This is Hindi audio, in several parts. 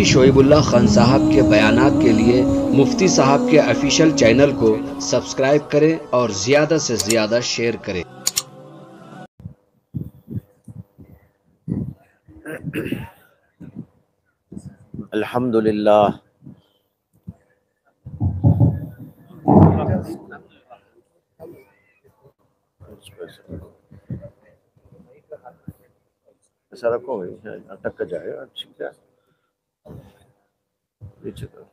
मुफ्ती शोएबुल्लाह खान साहब के बयानात के लिए मुफ्ती साहब के ऑफिशियल चैनल को सब्सक्राइब करें और ज़्यादा से ज़्यादा शेयर करें। अल्हम्दुलिल्लाह ऐसा रखो, अटक जाएगा। ठीक है, नीचे करो।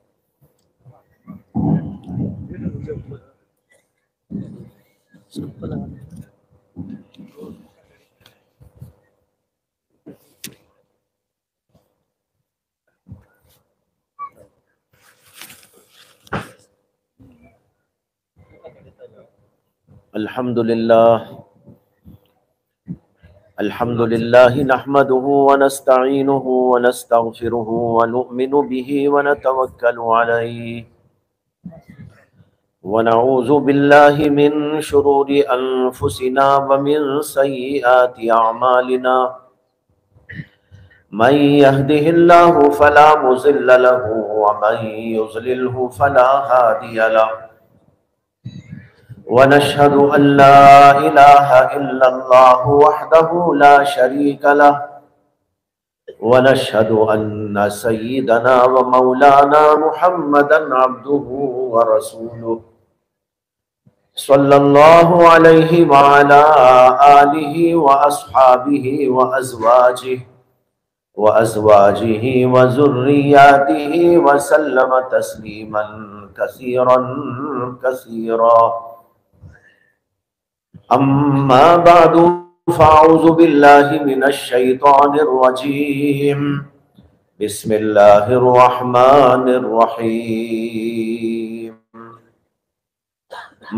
अल्हम्दुलिल्लाह नहमदुहु व नस्तईनुहु व नस्तगफिरुहु व नु'मिनु बिही व नतवक्कलु अलैहि व नऊज़ु बिल्लाहि मिन शुरूरि अनफुसिना व मिन सय्यिआति अअमालिना। मन यहदिहिल्लाहु फला मुज़िल्ल लहु व मन युज़लिल्हु फला हादिय लहु। वनशहदु अल्ला इलाहा इल्लल्लाहु वहदहु ला शरीका लहु वनशहदु अन्ना सय्यिदना व मौलाना मुहम्मदन अब्दुहु व रसूलुहु सल्लल्लाहु अलैहि व अला आलिहि व अस्हाबिहि व अज़वाजिहि व ज़ुर्रिय्यातिहि व सल्लम तस्लीमन कसीरन कसीरा। अम्मा बादु फ़अऊज़ु बिल्लाहि मिनश शैतानिर रजीम। बिस्मिल्लाहिर रहमानिर रहीम।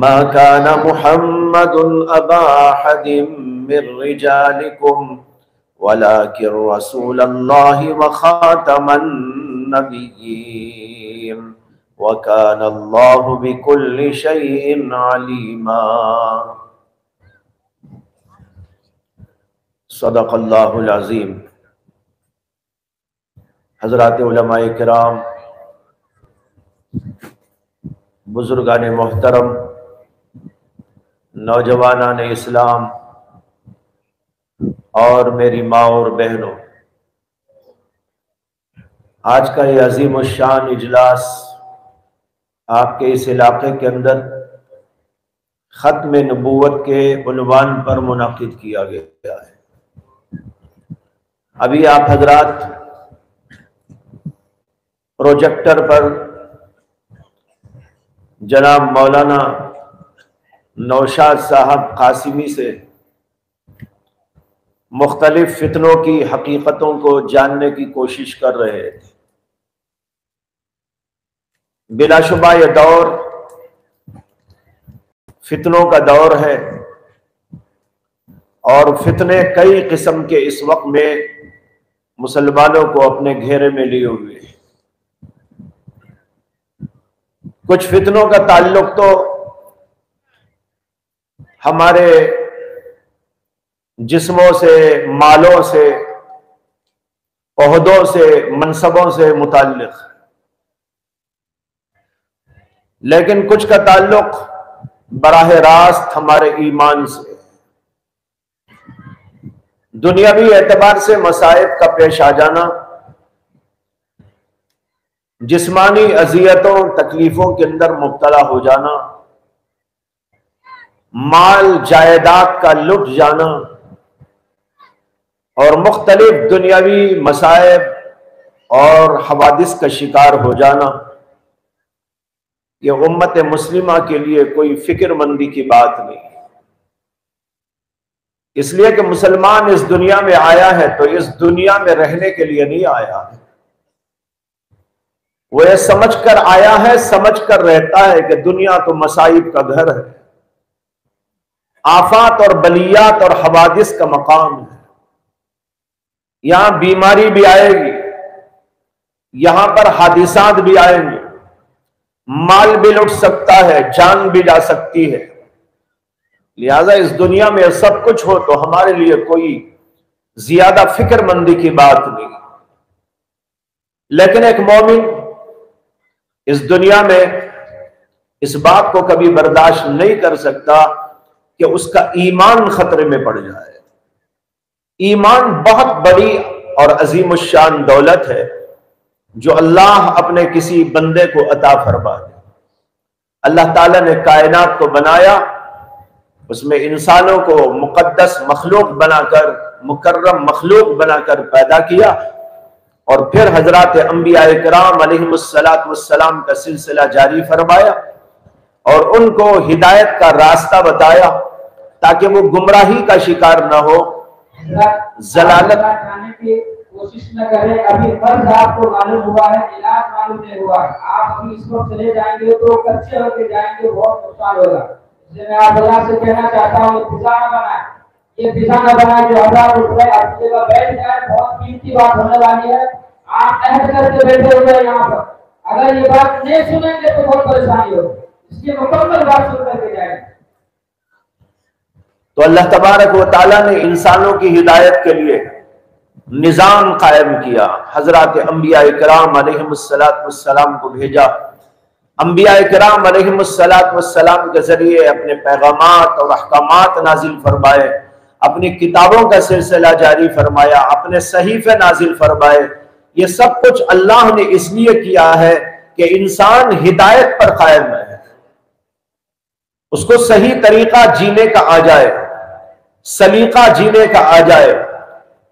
मा काना मुहम्मदुन अबा अहदिम मिर रिजालिकुम वलाकिन रसूलल्लाहि व खातमन नबिय्यीन व काना अल्लाहु बिकुल्लि शैइन अलीमा। सदक़ल्लाहुल अज़ीम। हज़रात उलमाए किराम, बुजुर्गान मोहतरम, नौजवानान इस्लाम और मेरी माँ और बहनों, आज का ये अजीम शान इजलास आपके इस इलाके के अंदर ख़त्म नबूवत के उन्वान पर मुनाकिद किया गया है। अभी आप हजरात प्रोजेक्टर पर जनाब मौलाना नौशाद साहब कासिमी से मुख्तलिफ फितनों की हकीकतों को जानने की कोशिश कर रहे थे। बिलाशुबा यह दौर फितनों का दौर है और फितने कई किस्म के इस वक्त में मुसलमानों को अपने घेरे में लिए हुए हैं। कुछ फितनों का ताल्लुक तो हमारे जिस्मों से, मालों से, ओहदों से, मनसबों से मुताल्लिक, लेकिन कुछ का ताल्लुक बराह रास्त हमारे ईमान से। दुनियावी एतबार से मसाइब का पेश आ जाना, जिस्मानी अजियतों तकलीफों के अंदर मुब्तला हो जाना, माल जायदाद का लुट जाना और मुख्तलिफ दुनियावी मसाइब और हवादिस का शिकार हो जाना, यह उम्मत मुस्लिमा के लिए कोई फिक्रमंदी की बात नहीं। इसलिए कि मुसलमान इस दुनिया में आया है तो इस दुनिया में रहने के लिए नहीं आया है। वो ये समझकर आया है, समझकर रहता है कि दुनिया तो मसाइब का घर है, आफात और बलियात और हवादिस का मकाम है। यहां बीमारी भी आएगी, यहां पर हादिसात भी आएंगे, माल भी लुट सकता है, जान भी जा सकती है। लिहाजा इस दुनिया में सब कुछ हो तो हमारे लिए कोई ज्यादा फिक्रमंदी की बात नहीं। लेकिन एक मोमिन इस दुनिया में इस बात को कभी बर्दाश्त नहीं कर सकता कि उसका ईमान खतरे में पड़ जाए। ईमान बहुत बड़ी और अजीम शान दौलत है जो अल्लाह अपने किसी बंदे को अता फरमा दे। अल्लाह ताला ने कायनात को बनाया, उसमें इंसानों को मुकद्दस मखलूक बनाकर, मुकर्रम मखलूक बनाकर पैदा किया और फिर हजरत अंबिया इकराम अलैहिमुस्सलातु वस्सलाम का सिलसिला जारी फरमाया और उनको हिदायत का रास्ता बताया ताकि वो गुमराही का शिकार न हो, जलालत की कोशिश न करें। अभी फर्ज आपको मालूम हुआ है, इलाज मालूम नहीं हुआ है। आप अभी इस वक्त चले जाएंगे तो कच्चे होकर जाएंगे, बहुत नुकसान होगा। इसलिए मैं आप अल्लाह से कहना चाहता हूँ पिज़्ज़ा न बनाए, ये पिज़्ज़ा न बनाए जो ₹1000 आपकी जगह बैठ जाए। बहुत कीमती बात होने वाली है, आप अहद करके बैठे हुए हैं यहाँ पर। अगर ये बात नहीं सुनेंगे तो बहुत परेशानी होगी, इसलिए मुकम्मल बात सुन करके जाएंगे। तो अल्लाह तबारक व तआला ने इंसानों की हिदायत के लिए निजाम कायम किया। हजरत अंबिया इकराम अलैहिमुस्सलातु वस्सलाम को भेजा। अंबिया इकराम अलैहिमुस्सलातु वस्सलाम के जरिए अपने पैगामात और अहकामात नाजिल फरमाए, अपनी किताबों का सिलसिला जारी फरमाया, अपने सहीफे नाजिल फरमाए। ये सब कुछ अल्लाह ने इसलिए किया है कि इंसान हिदायत पर कायम है, उसको सही तरीका जीने का आ जाए, सलीका जीने का आ जाए।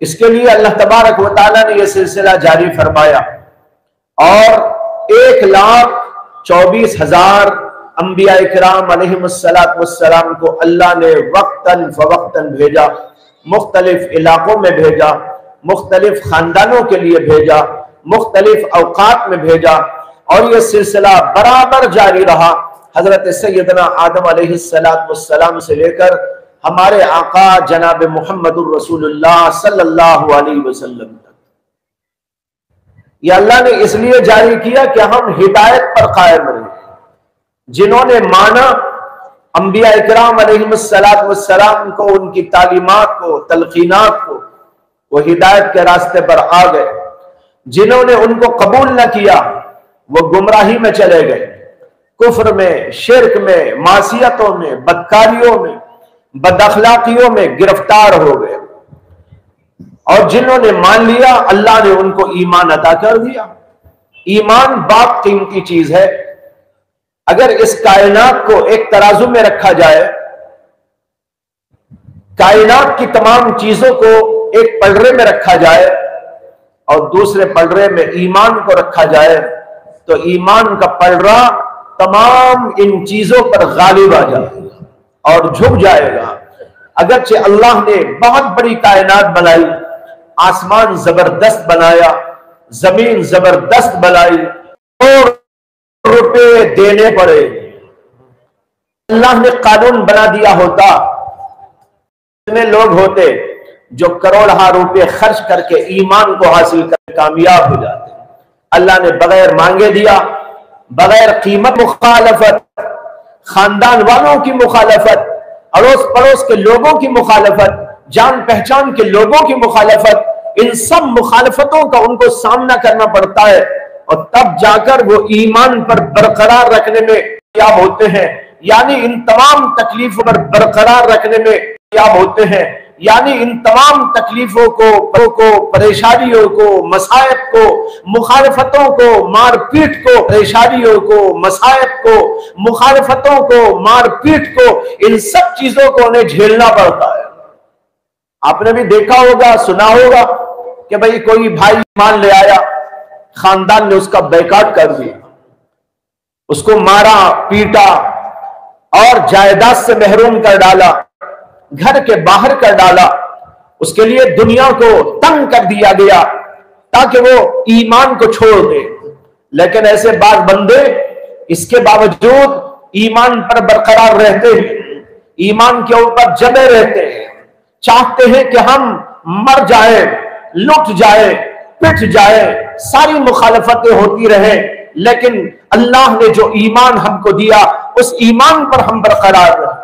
इसके लिए अल्लाह तबारक व तआला ने यह सिलसिला जारी फरमाया और 1,24,000 अंबिया इकराम अलैहिमुस्सलातु वस्सलाम को अल्लाह ने वक्तन फवक्तन भेजा, मुख्तलिफ इलाकों में भेजा, मुख्तलिफ खानदानों के लिए भेजा, मुख्तलिफ औकात में भेजा और यह सिलसिला बराबर जारी रहा हजरत सैयदना आदम अलैहिस्सलातु वस्सलाम से लेकर हमारे आका जनाब मुहम्मदुर रसूलुल्लाह सल्लल्लाहु अलैहि वसल्लम तक। यह अल्लाह ने इसलिए जारी किया कि हम हिदायत पर कायम रहे। जिन्होंने माना अंबिया इकराम अलैहिमुस्सलातु वस्सलाम को, उनकी तालीमात को, तलकीनात को, वो हिदायत के रास्ते पर आ गए। जिन्होंने उनको कबूल न किया वो गुमराही में चले गए, कुफ्र में, शिर्क में, मासियतों में, बदकारियों में, बदअखलाकियों में गिरफ्तार हो गए। और जिन्होंने मान लिया अल्लाह ने उनको ईमान अता कर दिया। ईमान बहुत कीमती चीज है। अगर इस कायनात को एक तराजू में रखा जाए, कायनात की तमाम चीजों को एक पलड़े में रखा जाए और दूसरे पलड़े में ईमान को रखा जाए, तो ईमान का पलड़ा तमाम इन चीजों पर गालिब आ जाएगा और झुक जाएगा। अगरचे अल्लाह ने बहुत बड़ी कायनात बनाई, आसमान जबरदस्त बनाया, जमीन जबरदस्त बनाई और रुपए देने पड़े। अल्लाह ने कानून बना दिया होता, इतने लोग होते जो करोड़ों रुपए खर्च करके ईमान को हासिल कर कामयाब हो जाते। अल्लाह ने बगैर मांगे दिया, बगैर कीमत मुखालफत, खानदान वालों की मुखालफत, अड़ोस पड़ोस के लोगों की मुखालफत, जान पहचान के लोगों की मुखालफत, इन सब मुखालफतों का उनको सामना करना पड़ता है और तब जाकर वो ईमान पर बरकरार रखने में कामयाब होते हैं। यानी इन तमाम तकलीफों पर बरकरार रखने में कामयाब होते हैं। यानी इन तमाम तकलीफों को, परेशानियों को, मसायब को, मुखालफतों को, मारपीट को, परेशानियों को, मसायब को, मुखालफतों को, मारपीट को, इन सब चीजों को उन्हें झेलना पड़ता है। आपने भी देखा होगा, सुना होगा कि भाई कोई भाई ईमान ले आया, खानदान ने उसका बैकाट कर दिया, उसको मारा, पीटा और जायदाद से महरूम कर डाला, घर के बाहर कर डाला। उसके लिए दुनिया को तंग कर दिया गया ताकि वो ईमान को छोड़ दे। लेकिन ऐसे बात बंदे इसके बावजूद ईमान पर बरकरार रहते हैं, ईमान के ऊपर जमे रहते हैं, चाहते हैं कि हम मर जाए, लुट जाए, पिट जाए, सारी मुखालफतें होती रहे, लेकिन अल्लाह ने जो ईमान हमको दिया उस ईमान पर हम बरकरार रहे।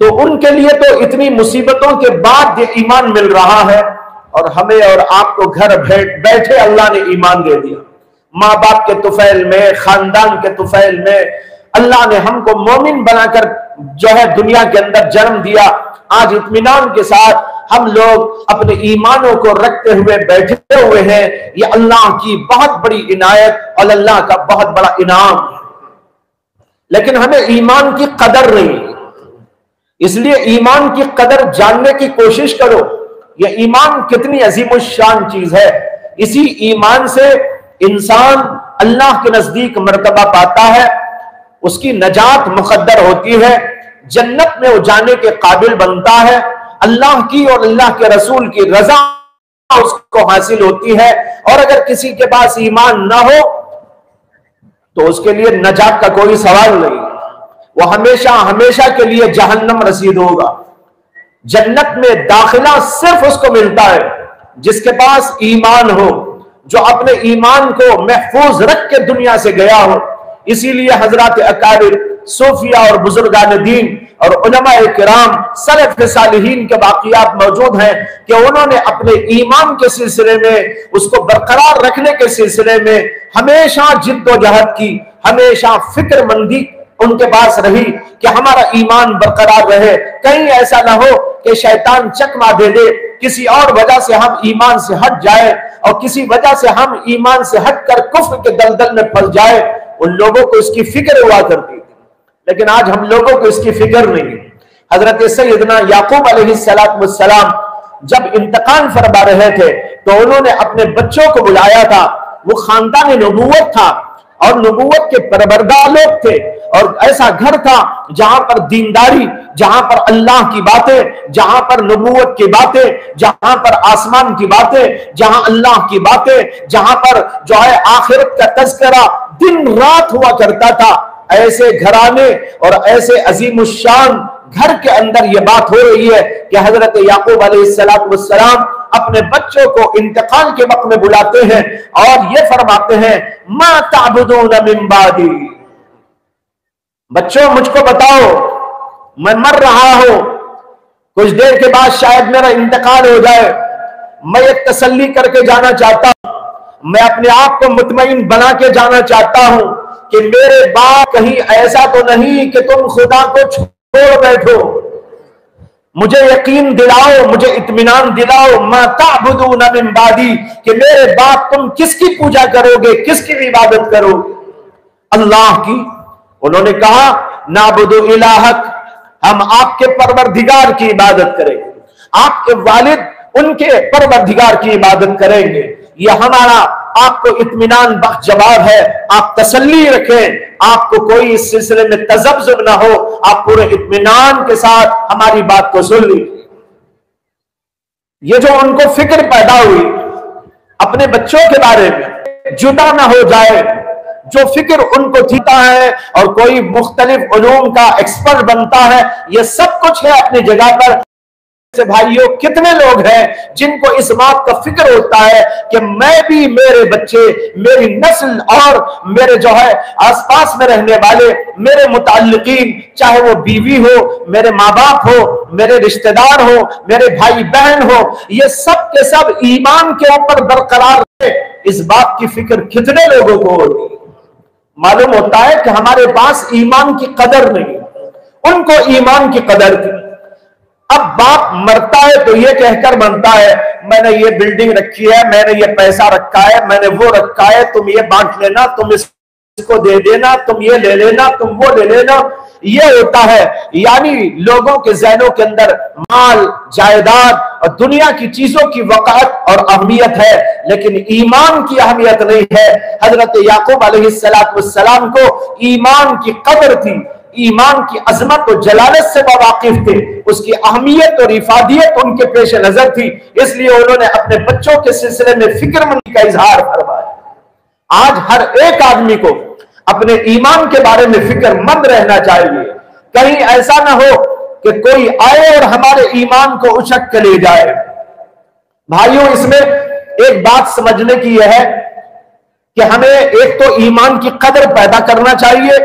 तो उनके लिए तो इतनी मुसीबतों के बाद ये ईमान मिल रहा है, और हमें और आपको घर बैठे अल्लाह ने ईमान दे दिया। माँ बाप के तुफैल में, खानदान के तुफैल में अल्लाह ने हमको मोमिन बनाकर जो है दुनिया के अंदर जन्म दिया। आज इत्मीनान के साथ हम लोग अपने ईमानों को रखते हुए बैठे हुए हैं। ये अल्लाह की बहुत बड़ी इनायत और अल्लाह का बहुत बड़ा इनाम। लेकिन हमें ईमान की कदर नहीं, इसलिए ईमान की कदर जानने की कोशिश करो। यह ईमान कितनी अजीमुश्शान चीज है। इसी ईमान से इंसान अल्लाह के नजदीक मर्तबा पाता है, उसकी नजात मुकद्दर होती है, जन्नत में वो जाने के काबिल बनता है, अल्लाह की और अल्लाह के रसूल की रजा उसको हासिल होती है। और अगर किसी के पास ईमान ना हो तो उसके लिए नजात का कोई सवाल नहीं, वो हमेशा हमेशा के लिए जहन्नम रसीद होगा। जन्नत में दाखिला सिर्फ उसको मिलता है जिसके पास ईमान हो, जो अपने ईमान को महफूज रख के दुनिया से गया हो। इसीलिए हजरत अकाबिर सूफिया और बुजुर्गान दीन और उलमाए किराम सलफ सालिहीन के वाक़ियात मौजूद हैं कि उन्होंने अपने ईमान के सिलसिले में, उसको बरकरार रखने के सिलसिले में हमेशा जिद्दोजहद की, हमेशा फिक्रमंदी उनके पास रही कि हमारा ईमान बरकरार रहे। कहीं ऐसा ना हो कि शैतान चकमा दे दे, किसी और वजह से हम ईमान से हट जाए और किसी वजह से हम ईमान से हटकर कुफ्र के दलदल में फंस जाए। उन लोगों को इसकी फिक्र हुआ करती थी, लेकिन आज हम लोगों को इसकी फिक्र नहीं। हजरत सैयदना याकूब अलैहिस्सलाम जब इंतकाल फरमा रहे थे तो उन्होंने अपने बच्चों को बुलाया था। वो खानदान नबूवत था और नबूवत के परवरदार लोग थे, और ऐसा घर था जहां पर दीनदारी, जहां पर अल्लाह की बातें, जहां पर नबूवत की बातें, जहां पर आसमान की बातें, जहां अल्लाह की बातें, जहां पर जो है आखिरत का तज़किरा दिन रात हुआ करता था। ऐसे घराने और ऐसे अजीमुश्शान घर के अंदर यह बात हो रही है कि हजरत याकूब अलैहिस्सलाम अपने बच्चों को इंतकाल के वक्त में बुलाते हैं और ये फरमाते हैं, मा ताबुदून मिन बादी, बच्चों मुझको बताओ, मैं मर रहा हूं, कुछ देर के बाद शायद मेरा इंतकाल हो जाए, मैं एक तसल्ली करके जाना चाहता हूं, मैं अपने आप को मुतमईन बना के जाना चाहता हूं कि मेरे बाप कहीं ऐसा तो नहीं कि तुम खुदा को छोड़ बैठो। मुझे यकीन दिलाओ, मुझे इत्मीनान दिलाओ, मा ताबुदून मिन बादी, कि मेरे बाप तुम किसकी पूजा करोगे, किसकी इबादत करोगे? अल्लाह की। उन्होंने कहा, नाबुदु इलाहक, हम आपके परवरदिगार की इबादत करेंगे, आपके वालिद उनके परवरदिगार की इबादत करेंगे। यह हमारा आपको इत्मीनान बख्श जवाब है। आप तसल्ली रखें, आपको कोई इस सिलसिले में तजब्जुब ना हो, आप पूरे इत्मीनान के साथ हमारी बात को सुन लीजिए। ये जो उनको फिक्र पैदा हुई अपने बच्चों के बारे में, जुदा ना हो जाए, जो फिक्र उनको थीता है और कोई मुख्तलिफ उलूम का एक्सपर्ट बनता है, ये सब कुछ है अपनी जगह पर। से भाइयों, कितने लोग हैं जिनको इस बात का फिक्र होता है कि मैं भी, मेरे बच्चे, मेरी नस्ल और मेरे जो है आसपास में रहने वाले मेरे मुताल्लिकीन, चाहे वो बीवी हो, मेरे माँ बाप हो, मेरे रिश्तेदार हो, मेरे भाई बहन हो, ये सब के सब ईमान के ऊपर बरकरार रहे। इस बात की फिक्र कितने लोगों को होती है? मालूम होता है कि हमारे पास ईमान की कदर नहीं, उनको ईमान की कदर थी। अब बाप मरता है तो ये कहकर बनता है, मैंने ये बिल्डिंग रखी है, मैंने ये पैसा रखा है, मैंने वो रखा है, तुम ये बांट लेना, तुम इसको दे देना, तुम ये ले लेना, तुम वो ले लेना। ये होता है, यानी लोगों के ज़हनों के अंदर माल, जायदाद और दुनिया की चीजों की वक़ात और अहमियत है, लेकिन ईमान की अहमियत नहीं है। हजरत याकूब अलैहिस्सलाम को ईमान की कदर थी, ईमान की अजमत और जलालत से वाकिफ थे, उसकी अहमियत और इफादियत उनके पेश नजर थी, इसलिए उन्होंने अपने बच्चों के सिलसिले में फिक्रमंदी का इजहार फरमाया। आज हर एक आदमी को अपने ईमान के बारे में फिक्रमंद रहना चाहिए। कहीं ऐसा ना हो कि कोई आए और हमारे ईमान को उचक के ले जाए। भाइयों, इसमें एक बात समझने की यह है कि हमें एक तो ईमान की कदर पैदा करना चाहिए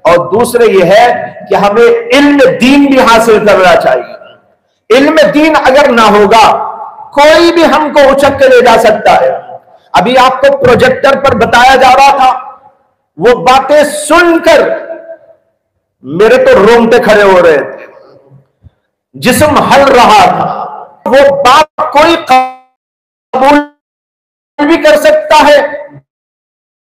और दूसरे यह है कि हमें इल्म दीन भी हासिल करना चाहिए। इल्म दीन अगर ना होगा कोई भी हमको उचक के ले जा सकता है। अभी आपको प्रोजेक्टर पर बताया जा रहा था, वो बातें सुनकर मेरे तो रोंगटे खड़े हो रहे थे, जिस्म हल रहा था। वो बात कोई कबूल भी कर सकता है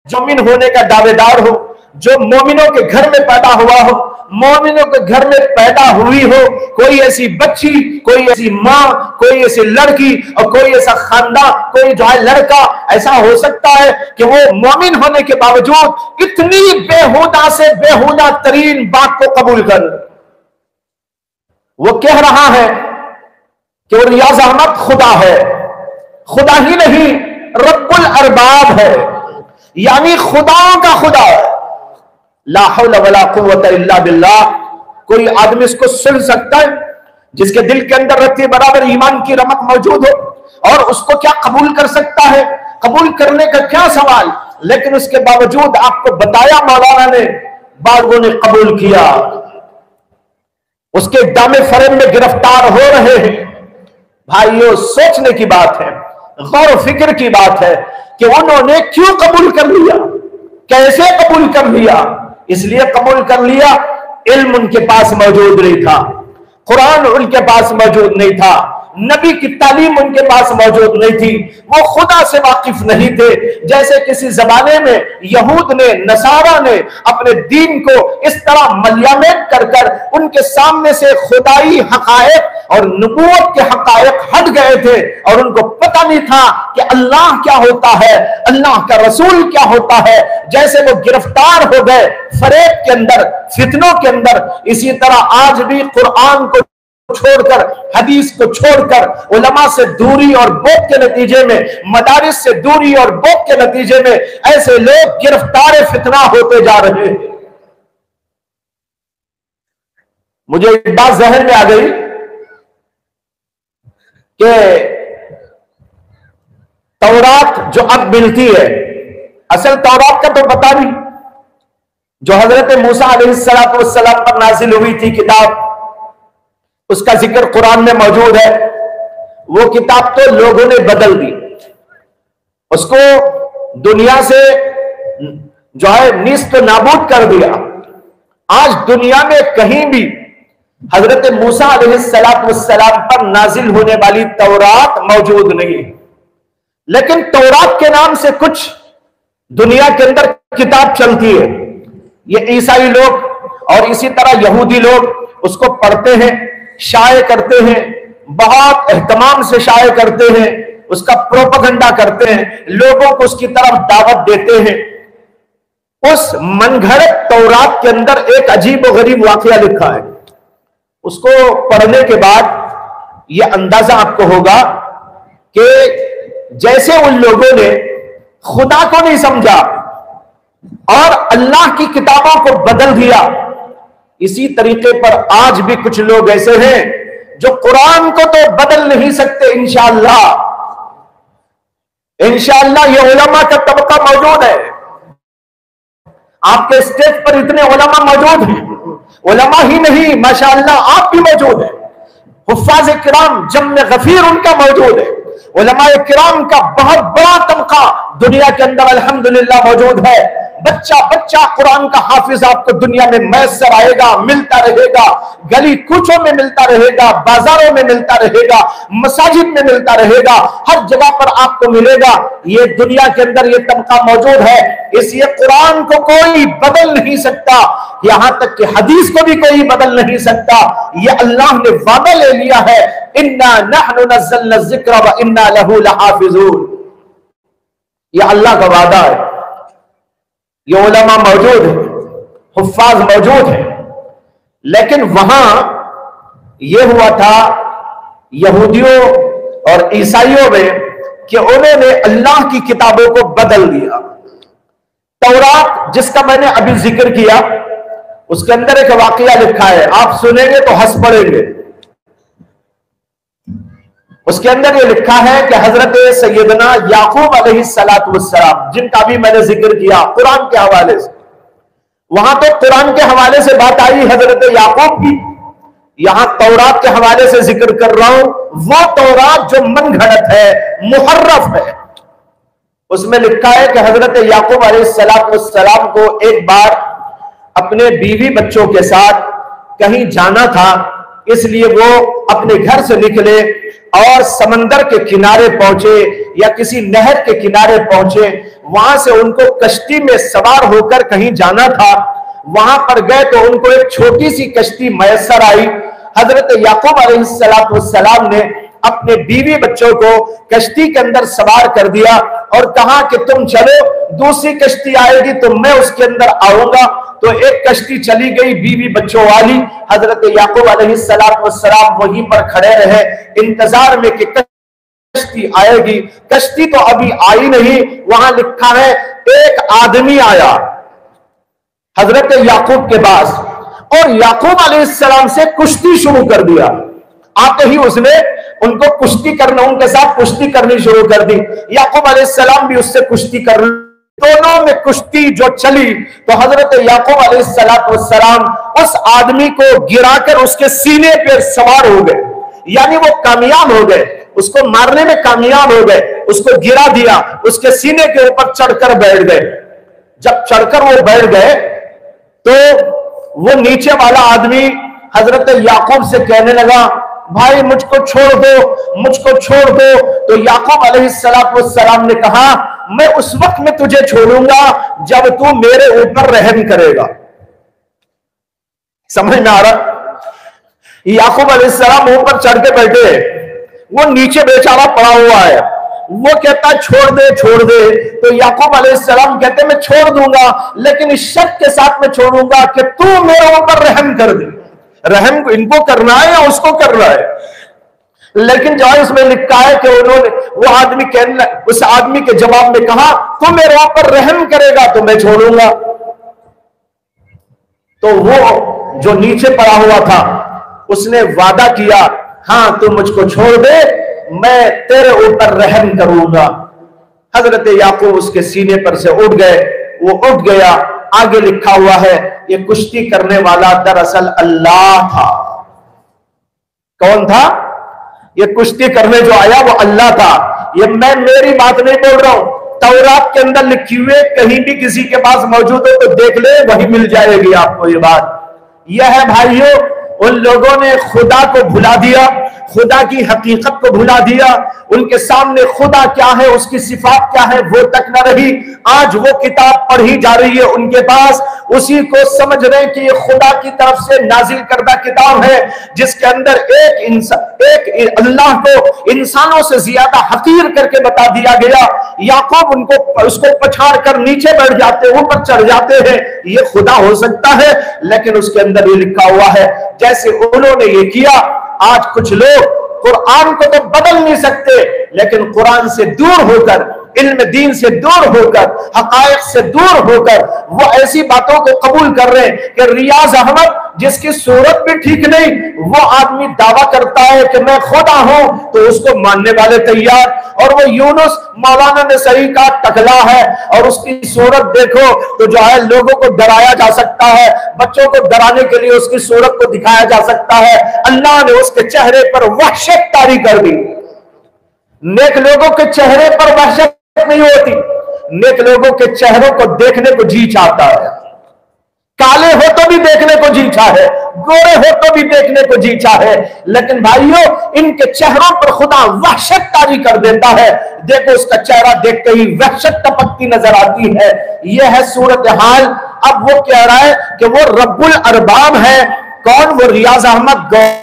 जो मोमिन होने का दावेदार हो, जो मोमिनों के घर में पैदा हुआ हो, मोमिनों के घर में पैदा हुई हो, कोई ऐसी बच्ची, कोई ऐसी माँ, कोई ऐसी लड़की और कोई ऐसा खानदान, कोई जो है लड़का, ऐसा हो सकता है कि वो मोमिन होने के बावजूद इतनी बेहुदा से बेहुदा तरीन बात को कबूल कर। वो कह रहा है कि वो रियाज अहमद खुदा है। खुदा ही नहीं, रब्बुल अरबाब है, यानी खुदाओं का खुदा है। ला हौला वला कुव्वता इल्ला बिल्लाह। कोई आदमी इसको सुन सकता है जिसके दिल के अंदर रत्ती बराबर ईमान की रमक मौजूद हो, और उसको क्या कबूल कर सकता है? कबूल करने का क्या सवाल। लेकिन उसके बावजूद आपको बताया मौलाना ने, बालों ने कबूल किया, उसके दामे फरेब में गिरफ्तार हो रहे हैं। भाइयों, सोचने की बात है, गौर फिक्र की बात है कि उन्होंने क्यों कबूल कर लिया, कैसे कबूल कर लिया। इसलिए कबूल कर लिया, इल्म उनके पास मौजूद नहीं था, कुरान उनके पास मौजूद नहीं था, नबी की तालीम उनके पास मौजूद नहीं थी, वो खुदा से वाकिफ नहीं थे। जैसे किसी जमाने में यहूद ने, नसारा ने अपने दीन को इस तरह मलियामेट कर कर उनके सामने से खुदाई हकायक और नबूवत के हकायक हट गए थे, और उनको पता नहीं था कि अल्लाह क्या होता है, अल्लाह का रसूल क्या होता है। जैसे वो गिरफ्तार हो गए फरेब के अंदर, फितनों के अंदर, इसी तरह आज भी कुरान को छोड़कर, हदीस को छोड़कर, उलमा से दूरी और बोध के नतीजे में, मदारिस से दूरी और बोध के नतीजे में ऐसे लोग गिरफ्तार फितना होते जा रहे हैं। मुझे एक बात जहन में आ गई कि तौरात जो अब मिलती है, असल तौरात का तो पता नहीं, जो हजरत मूसा अलैहिस्सलाम पर नाजिल हुई थी किताब, उसका जिक्र कुरान में मौजूद है। वो किताब तो लोगों ने बदल दी, उसको दुनिया से जो है निस्त नाबूद कर दिया। आज दुनिया में कहीं भी हजरत मूसा अलैहिस्सलाम पर नाजिल होने वाली तौरात मौजूद नहीं है। लेकिन तौरात के नाम से कुछ दुनिया के अंदर किताब चलती है, ये ईसाई लोग और इसी तरह यहूदी लोग उसको पढ़ते हैं, शाये करते हैं, बहुत एहतमाम से शाये करते हैं, उसका प्रोपेगेंडा करते हैं, लोगों को उसकी तरफ दावत देते हैं। उस मनगढ़ंत तौरात के अंदर एक अजीब और गरीब वाकया लिखा है। उसको पढ़ने के बाद यह अंदाजा आपको होगा कि जैसे उन लोगों ने खुदा को नहीं समझा और अल्लाह की किताबों को बदल दिया, इसी तरीके पर आज भी कुछ लोग ऐसे हैं जो कुरान को तो बदल नहीं सकते। इंशाअल्लाह ये उलमा का तबका मौजूद है, आपके स्टेज पर इतने उलमा मौजूद हैं, उलमा ही नहीं माशाअल्लाह आप भी मौजूद हैं, हुफ्फाज किराम जम्मे गफीर उनका मौजूद है, उलमा किराम का बहुत बड़ा तबका दुनिया के अंदर अल्हम्दुलिल्लाह मौजूद है। बच्चा बच्चा कुरान का हाफिज आपको दुनिया में मैसर आएगा, मिलता रहेगा, गली कूचों में मिलता रहेगा, बाजारों में मिलता रहेगा, मसाजिद में मिलता रहेगा, हर जगह पर आपको मिलेगा। ये दुनिया के अंदर ये तबका मौजूद है, इसलिए कुरान को कोई बदल नहीं सकता, यहां तक कि हदीस को भी कोई बदल नहीं सकता। ये अल्लाह ने वादा ले लिया है, इन्ना नहनु नज़्ज़लना ज़िक्र व इन्ना लहू लहाफ़िज़ून। ये अल्लाह का वादा है। ये उलमा मौजूद है, हुफ्फाज मौजूद है, लेकिन वहां यह हुआ था यहूदियों और ईसाइयों में कि उन्होंने अल्लाह की किताबों को बदल दिया। तौरात जिसका मैंने अभी जिक्र किया, उसके अंदर एक वाकया लिखा है, आप सुनेंगे तो हंस पड़ेंगे। उसके अंदर ये लिखा है कि हजरत सैयदना याकूब अलैहिस्सलातु वस्सलाम, जिनका भी मैंने जिक्र किया कुरान के हवाले से, वहां तो कुरान के हवाले से बात आई हजरत याकूब की, यहां तौरात के हवाले से जिक्र कर रहा हूं, वो तौरात जो मन घड़त है, मुहर्रफ है। उसमें लिखा है कि हजरत याकूब अलैहिस्सलाम को एक बार अपने बीवी बच्चों के साथ कहीं जाना था, इसलिए वो अपने घर से निकले और समंदर के किनारे पहुंचे या किसी नहर के किनारे पहुंचे। वहां से उनको कश्ती में सवार होकर कहीं जाना था। वहां पर गए तो उनको एक छोटी सी कश्ती मैसर आई। हजरत याकूब अलैहिस्सलाम ने अपने बीवी बच्चों को कश्ती के अंदर सवार कर दिया और कहा कि तुम चलो, दूसरी कश्ती आएगी तो मैं उसके अंदर आऊंगा। तो एक कश्ती चली गई बीवी बच्चों वाली। हजरत याकूब अलैहिस्सलाम वहीं पर खड़े रहे इंतजार में कि कश्ती आएगी। कश्ती तो अभी आई नहीं। वहां लिखा है एक आदमी आया हजरत याकूब के पास और याकूब अलैहिस्सलाम से कुश्ती शुरू कर दिया। आते ही उसने उनको कुश्ती करना, उनके साथ कुश्ती करनी शुरू कर दी। याकूब अलैहिस्सलाम भी उससे कुश्ती कर, दोनों में कुश्ती जो चली तो हजरत याकूब अलैहिस्सलाम उस आदमी को गिराकर उसके सीने पर सवार हो गए, यानी वो कामयाब हो गए, उसको मारने में कामयाब हो गए। उसको गिरा दिया, उसके सीने के ऊपर चढ़कर बैठ गए। जब चढ़कर वो बैठ गए तो वो नीचे वाला आदमी हजरत याकूब से कहने लगा, भाई मुझको छोड़ दो, मुझको छोड़ दो। तो याकूब अलैहिस्सलाम ने कहा, मैं उस वक्त में तुझे छोड़ूंगा जब तू मेरे ऊपर रहम करेगा। समझ में आ रहा? याकूब अलैहिस्सलाम ऊपर चढ़ के बैठे, वो नीचे बेचारा पड़ा हुआ है। वो कहता छोड़ दे छोड़ दे। तो याकूब अलैहिस्सलाम कहते मैं छोड़ दूंगा, लेकिन इस शर्त के साथ मैं छोड़ूंगा कि तू मेरे ऊपर रहम कर दे। रहम इनको करना है या उसको करना है? लेकिन जो इसमें लिखा है कि उन्होंने, वो आदमी कहने, उस आदमी के जवाब में कहा, तू मेरे ऊपर रहम करेगा तो मैं छोड़ूंगा। तो वो जो नीचे पड़ा हुआ था उसने वादा किया, हाँ तू मुझको छोड़ दे, मैं तेरे ऊपर रहम करूंगा। हजरत याकूब उसके सीने पर से उठ गए, वो उठ गया। आगे लिखा हुआ है ये कुश्ती करने वाला दरअसल अल्लाह था। कौन था? ये कुश्ती करने जो आया वो अल्लाह था। ये मैं मेरी बात नहीं बोल रहा हूं, तौरात के अंदर लिखी हुई, कहीं भी किसी के पास मौजूद हो तो देख ले, वही मिल जाएगी आपको ये बात। यह है भाइयों, उन लोगों ने खुदा को भुला दिया, खुदा की हकीकत को भुला दिया। उनके सामने खुदा क्या है, उसकी सिफात क्या है, वो तक न रही। आज वो किताब पढ़ी जा रही है उनके पास, उसी को समझ रहे हैं कि ये खुदा की तरफ से नाजिल करदा किताब है, जिसके अंदर एक अल्लाह को इंसानों से ज्यादा हकीर करके बता दिया गया। याकूब उनको उसको पछाड़ कर नीचे बैठ जाते, ऊपर चढ़ जाते हैं। ये खुदा हो सकता है, लेकिन उसके अंदर ये लिखा हुआ है जैसे उन्होंने ये किया। आज कुछ लोग कुरान को तो बदल नहीं सकते, लेकिन कुरान से दूर होकर, इल्म दीन से दूर होकर, हकायक से दूर होकर वो ऐसी बातों को कबूल कर रहे हैं कि रियाज अहमद जिसकी सूरत भी ठीक नहीं, वो आदमी दावा करता है कि मैं खुदा हूं, तो उसको मानने वाले तैयार। और वो यूनुस मौलाना ने सही का टकला है और उसकी सूरत देखो तो जो है लोगों को डराया जा सकता है, बच्चों को डराने के लिए उसकी सूरत को दिखाया जा सकता है। अल्लाह ने उसके चेहरे पर वहशत तारी कर दी। नेक लोगों के चेहरे पर वहशत नहीं होती, नेक लोगों के चेहरों को देखने को जी चाहता है। काले हो तो भी देखने को जी चाहे, गोरे हो तो भी देखने को जी चाहे, लेकिन भाइयों इनके चेहरों पर खुदा वहशत तारी कर देता है। देखो उसका चेहरा देखते ही वहशत टपकती नजर आती है। यह है सूरत हाल। अब वो कह रहा है कि वो रब्बुल अरबाब है। कौन? वो रियाज अहमद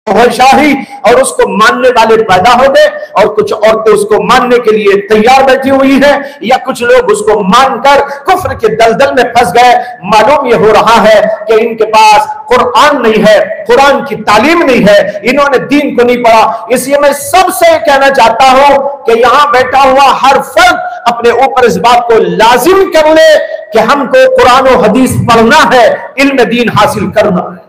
शाही, और उसको मानने वाले पैदा हो गए और कुछ औरतें उसको मानने के लिए तैयार बैठी हुई है, या कुछ लोग उसको मानकर कुफ्र के दलदल में फंस गए। मालूम यह हो रहा है कि इनके पास कुरान नहीं है, कुरान की तालीम नहीं है, इन्होंने दीन को नहीं पढ़ा। इसलिए मैं सबसे कहना चाहता हूं कि यहां बैठा हुआ हर फर्द अपने ऊपर इस बात को लाजिम कर ले कि हमको कुरान और हदीस पढ़ना है, इल्म दीन हासिल करना है।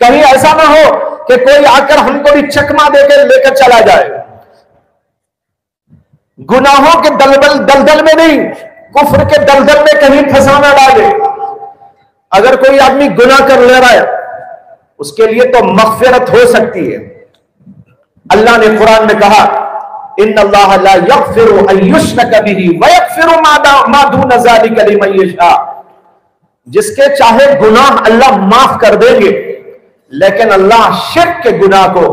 कहीं ऐसा ना हो कि कोई आकर हमको भी चकमा देकर लेकर चला जाए। गुनाहों के दलदल में नहीं, कुफ्र के दलदल में कहीं फंसाना डाले। अगर कोई आदमी गुनाह कर ले रहा है, उसके लिए तो मग़फ़िरत हो सकती है। अल्लाह ने कुरान में कहा, इन्नल्लाह ला यग़फ़िरु अन युश्रक बिही व यग़फ़िरु मा दून ज़ालिका लिमन यशा। जिसके चाहे गुनाह अल्लाह माफ कर देंगे, लेकिन अल्लाह शिर्क के गुनाह को,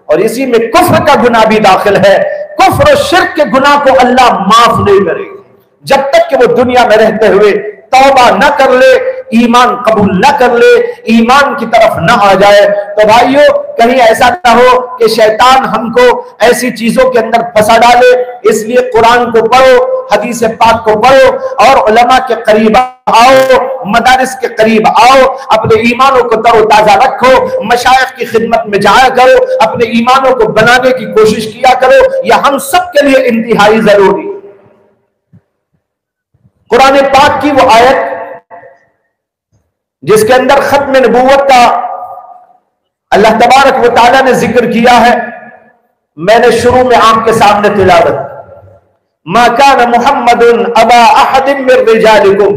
और इसी में कुफ्र का गुनाह भी दाखिल है, कुफ्र और शिर्क के गुनाह को अल्लाह माफ नहीं करेगा जब तक कि वो दुनिया में रहते हुए तौबा न कर ले, ईमान कबूल न कर ले, ईमान की तरफ न आ जाए। तो भाइयों, कहीं ऐसा ना हो कि शैतान हमको ऐसी चीजों के अंदर फंसा डाले। इसलिए कुरान को पढ़ो, हदीस पाक को पढ़ो और उलमा के करीब आओ, मदारिस के करीब आओ, अपने ईमानों को तरोताजा रखो, मशाइख की खिदमत में जाया करो, अपने ईमानों को बनाने की कोशिश किया करो। यह हम सब के लिए इंतहाई जरूरी। कुरान पाक की वो आयत जिसके अंदर खत्म नबूवत का अल्लाह तबारक व तआला ने जिक्र किया है, मैंने शुरू में आपके सामने तिलावत, मा कान मुहम्मदुन अबा अहदिन मिन रिजालिकुम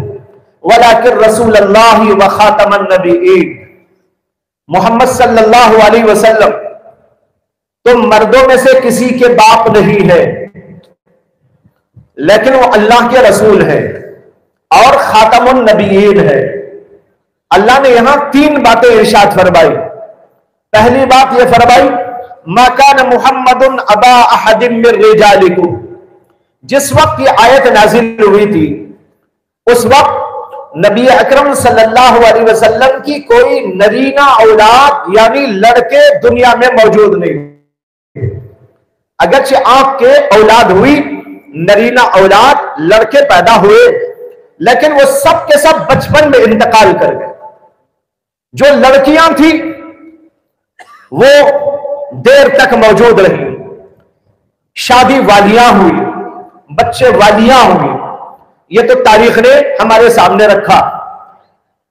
वलाकिन रसूलुल्लाहि व खातमन नबिय्यीन। मोहम्मद सल्लल्लाहु अलैहि वसल्लम तुम मर्दों में से किसी के बाप नहीं है, लेकिन वो अल्लाह के रसूल है और खातमुन नबिय्यीन है। अल्लाह ने यहां तीन बातें इरशाद फरमाई। पहली बात यह फरमाई, मा कान मुहम्मदुन अबा अहदिन मिन रिजालिकुम। जिस वक्त ये आयत नाजिल हुई थी, उस वक्त नबी अकरम सल्लल्लाहु अलैहि वसल्लम की कोई नरीना औलाद यानी लड़के दुनिया में मौजूद नहीं। अगरचे आपके औलाद हुई, नरीना औलाद लड़के पैदा हुए, लेकिन वो सब के सब बचपन में इंतकाल कर गए। जो लड़कियां थी वो देर तक मौजूद रही, शादी वालियां हुई, बच्चे वालियां हुई। ये तो तारीख ने हमारे सामने रखा।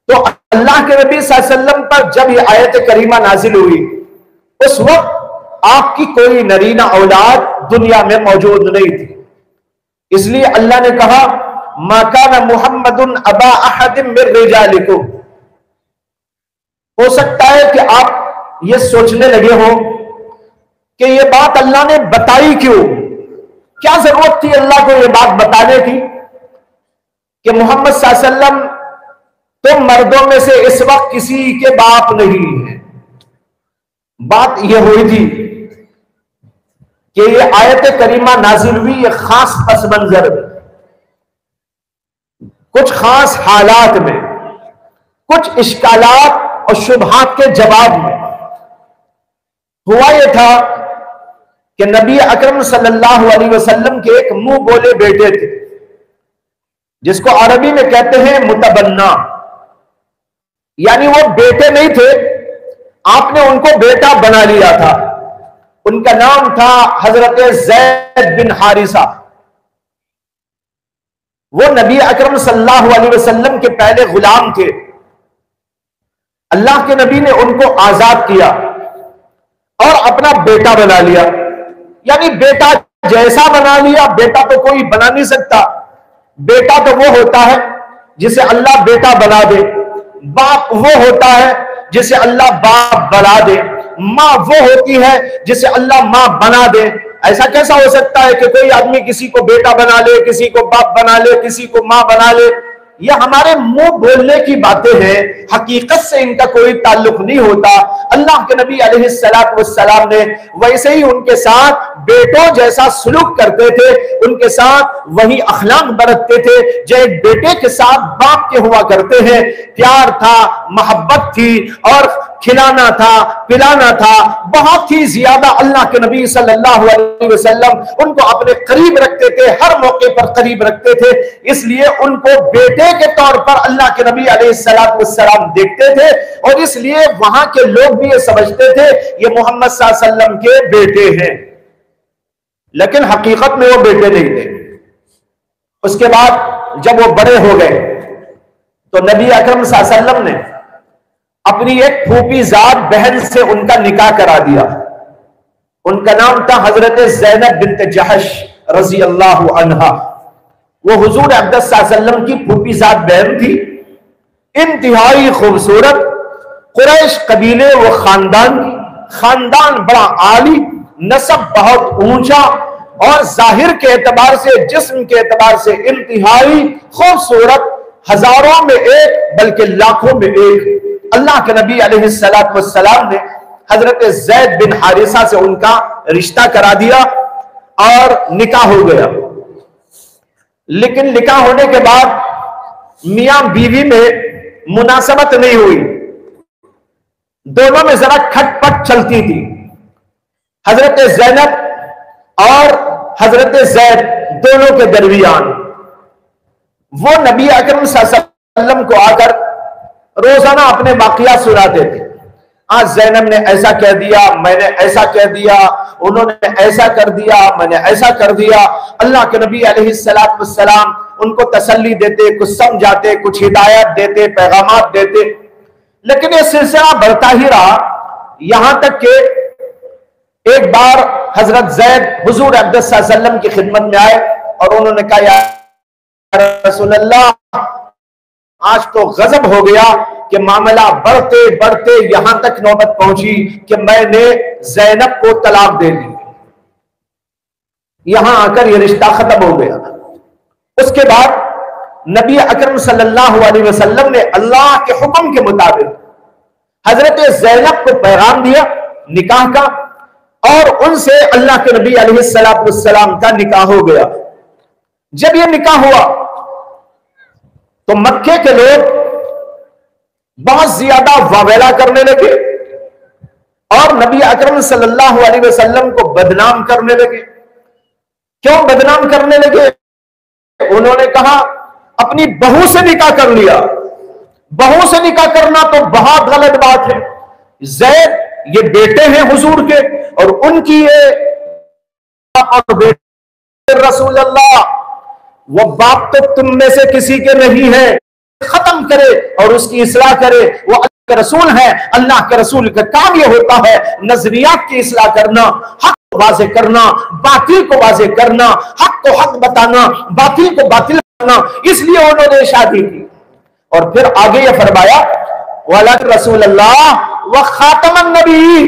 तो अल्लाह के नबी सल्लल्लाहु अलैहि वसल्लम पर जब ये आयत करीमा नाजिल हुई, उस वक्त आपकी कोई नरीना औलाद दुनिया में मौजूद नहीं थी। इसलिए अल्लाह ने कहा, मा कान मुहम्मदुन अबा अहदिन मिन रिजालिकुम। हो सकता है कि आप ये सोचने लगे हो कि ये बात अल्लाह ने बताई क्यों, क्या जरूरत थी अल्लाह को ये बात बताने की कि मोहम्मद सल्लल्लाहु अलैहि वसल्लम तुम मर्दों में से इस वक्त किसी के बाप नहीं है। बात यह हुई थी कि ये आयत करीमा नाजिल हुई ये खास पस मंजर में, कुछ खास हालात में, कुछ इश्कालात और शुबहात के जवाब में। हुआ यह था कि नबी अकरम सल्लल्लाहु अलैहि वसल्लम के एक मुंह बोले बेटे थे, जिसको अरबी में कहते हैं मुतबन्ना, यानी वो बेटे नहीं थे, आपने उनको बेटा बना लिया था। उनका नाम था हजरत ज़ैद बिन हारिसा। वो नबी अकरम सल्लल्लाहु अलैहि वसल्लम के पहले गुलाम थे। अल्लाह के नबी ने उनको आजाद किया और अपना बेटा बना लिया, यानी बेटा जैसा बना लिया। बेटा तो कोई बना नहीं सकता। बेटा तो वो होता है जिसे अल्लाह बेटा बना दे, बाप वो होता है जिसे अल्लाह बाप बना दे, माँ वो होती है जिसे अल्लाह माँ बना दे। ऐसा कैसा हो सकता है कि कोई आदमी किसी को बेटा बना ले, किसी को बाप बना ले, किसी को माँ बना ले? ये हमारे मुंह बोलने की बातें हैं, हकीकत से इनका कोई ताल्लुक नहीं होता। अल्लाह के नबी अलैहिस्सलातु वस्सलाम ने वैसे ही उनके साथ बेटों जैसा सलूक करते थे, उनके साथ वही अखलाक बरतते थे जो एक बेटे के साथ बाप के हुआ करते हैं। प्यार था, मोहब्बत थी और खिलाना था, पिलाना था, बहुत ही ज्यादा। अल्लाह के नबी सल्लल्लाहु अलैहि वसल्लम उनको अपने करीब रखते थे, हर मौके पर करीब रखते थे। इसलिए उनको बेटे के तौर पर अल्लाह के नबी अलैहिस्सलातु वस्सलाम देखते थे और इसलिए वहां के लोग भी ये समझते थे ये मोहम्मद सल्लल्लाहु अलैहि वसल्लम के बेटे हैं, लेकिन हकीकत में वो बेटे नहीं थे। उसके बाद जब वो बड़े हो गए तो नबी अकरम सल्लल्लाहु अलैहि वसल्लम ने अपनी एक फूफीजाद बहन से उनका निकाह करा दिया। उनका नाम था हजरत ज़ैनब बिन्त जहश रज़ी अल्लाहु अन्हा। वो हुजूर अक़दस सल्लल्लाहु अलैहि वसल्लम की फूफीजाद बहन थी, इंतहाई खूबसूरत, कुरैश कबीले वो खानदान बड़ा आली, नसब बहुत ऊंचा और जाहिर के एतबार से, जिस्म के एतबार से इंतहाई खूबसूरत, हजारों में एक बल्कि लाखों में एक। अल्लाह के नबी अलैहिस्सलातु वस्सलाम ने हजरत ज़ैद बिन हारिसा से उनका रिश्ता करा दिया और निकाह हो गया। लेकिन निकाह होने के बाद मियां बीवी में मुनासबत नहीं हुई, दोनों में जरा खटपट चलती थी। हजरत ज़ैनब और हजरत ज़ैद दोनों के दरमियान वो नबी अकरम सल्लल्लाहु अलैहि वसल्लम को आकर रोजाना अपने वाकया सुनाते थे। आज ज़ैनब ने ऐसा कह दिया, मैंने ऐसा कह दिया, उन्होंने ऐसा कर दिया, मैंने ऐसा कर दिया। अल्लाह के नबी अलैहिस्सलातु वस्सलाम उनको तसल्ली देते, कुछ समझाते, कुछ हिदायत देते, पैगामात देते। लेकिन यह सिलसिला बढ़ता ही रहा, यहां तक कि एक बार हजरत ज़ैद हुजूर अक़दस सल्लल्लाहु अलैहि वसल्लम की खिदमत में आए और उन्होंने कहा, या रसूल अल्लाह, आज तो गजब हो गया कि मामला बढ़ते बढ़ते यहां तक नौबत पहुंची कि मैंने ज़ैनब को तलाक दे दी। यहां आकर यह रिश्ता खत्म हो गया। उसके बाद नबी अकरम सल्लल्लाहु अलैहि वसल्लम ने अल्लाह के हुक्म के मुताबिक हजरत ज़ैनब को पैगाम दिया निकाह का, और उनसे अल्लाह के नबी अलैहिस्सलातु वस्सलाम का निकाह हो गया। जब यह निकाह हुआ तो मक्के के लोग बहुत ज्यादा वावेला करने लगे और नबी अकरम सल्लल्लाहु अलैहि वसल्लम को बदनाम करने लगे। क्यों बदनाम करने लगे? उन्होंने कहा, अपनी बहू से निकाह कर लिया। बहू से निकाह करना तो बहुत गलत बात है। ज़ैद ये बेटे हैं हुजूर के, और उनकी ये और बेटे रसूल अल्लाह, वो बाप तो तुम में से किसी के नहीं है। खत्म करे और उसकी इस्लाह करे, वो अल्लाह के रसूल है। अल्लाह के रसूल का काम ये होता है नजरियात की इस्लाह करना, हक को वाज़े करना, बातिल को वाज़े करना, हक को हक बताना, बातिल को बातिल करना। इसलिए उन्होंने शादी की। और फिर आगे ये फरमाया, वाला रसूल अल्लाह व खातमन नबी।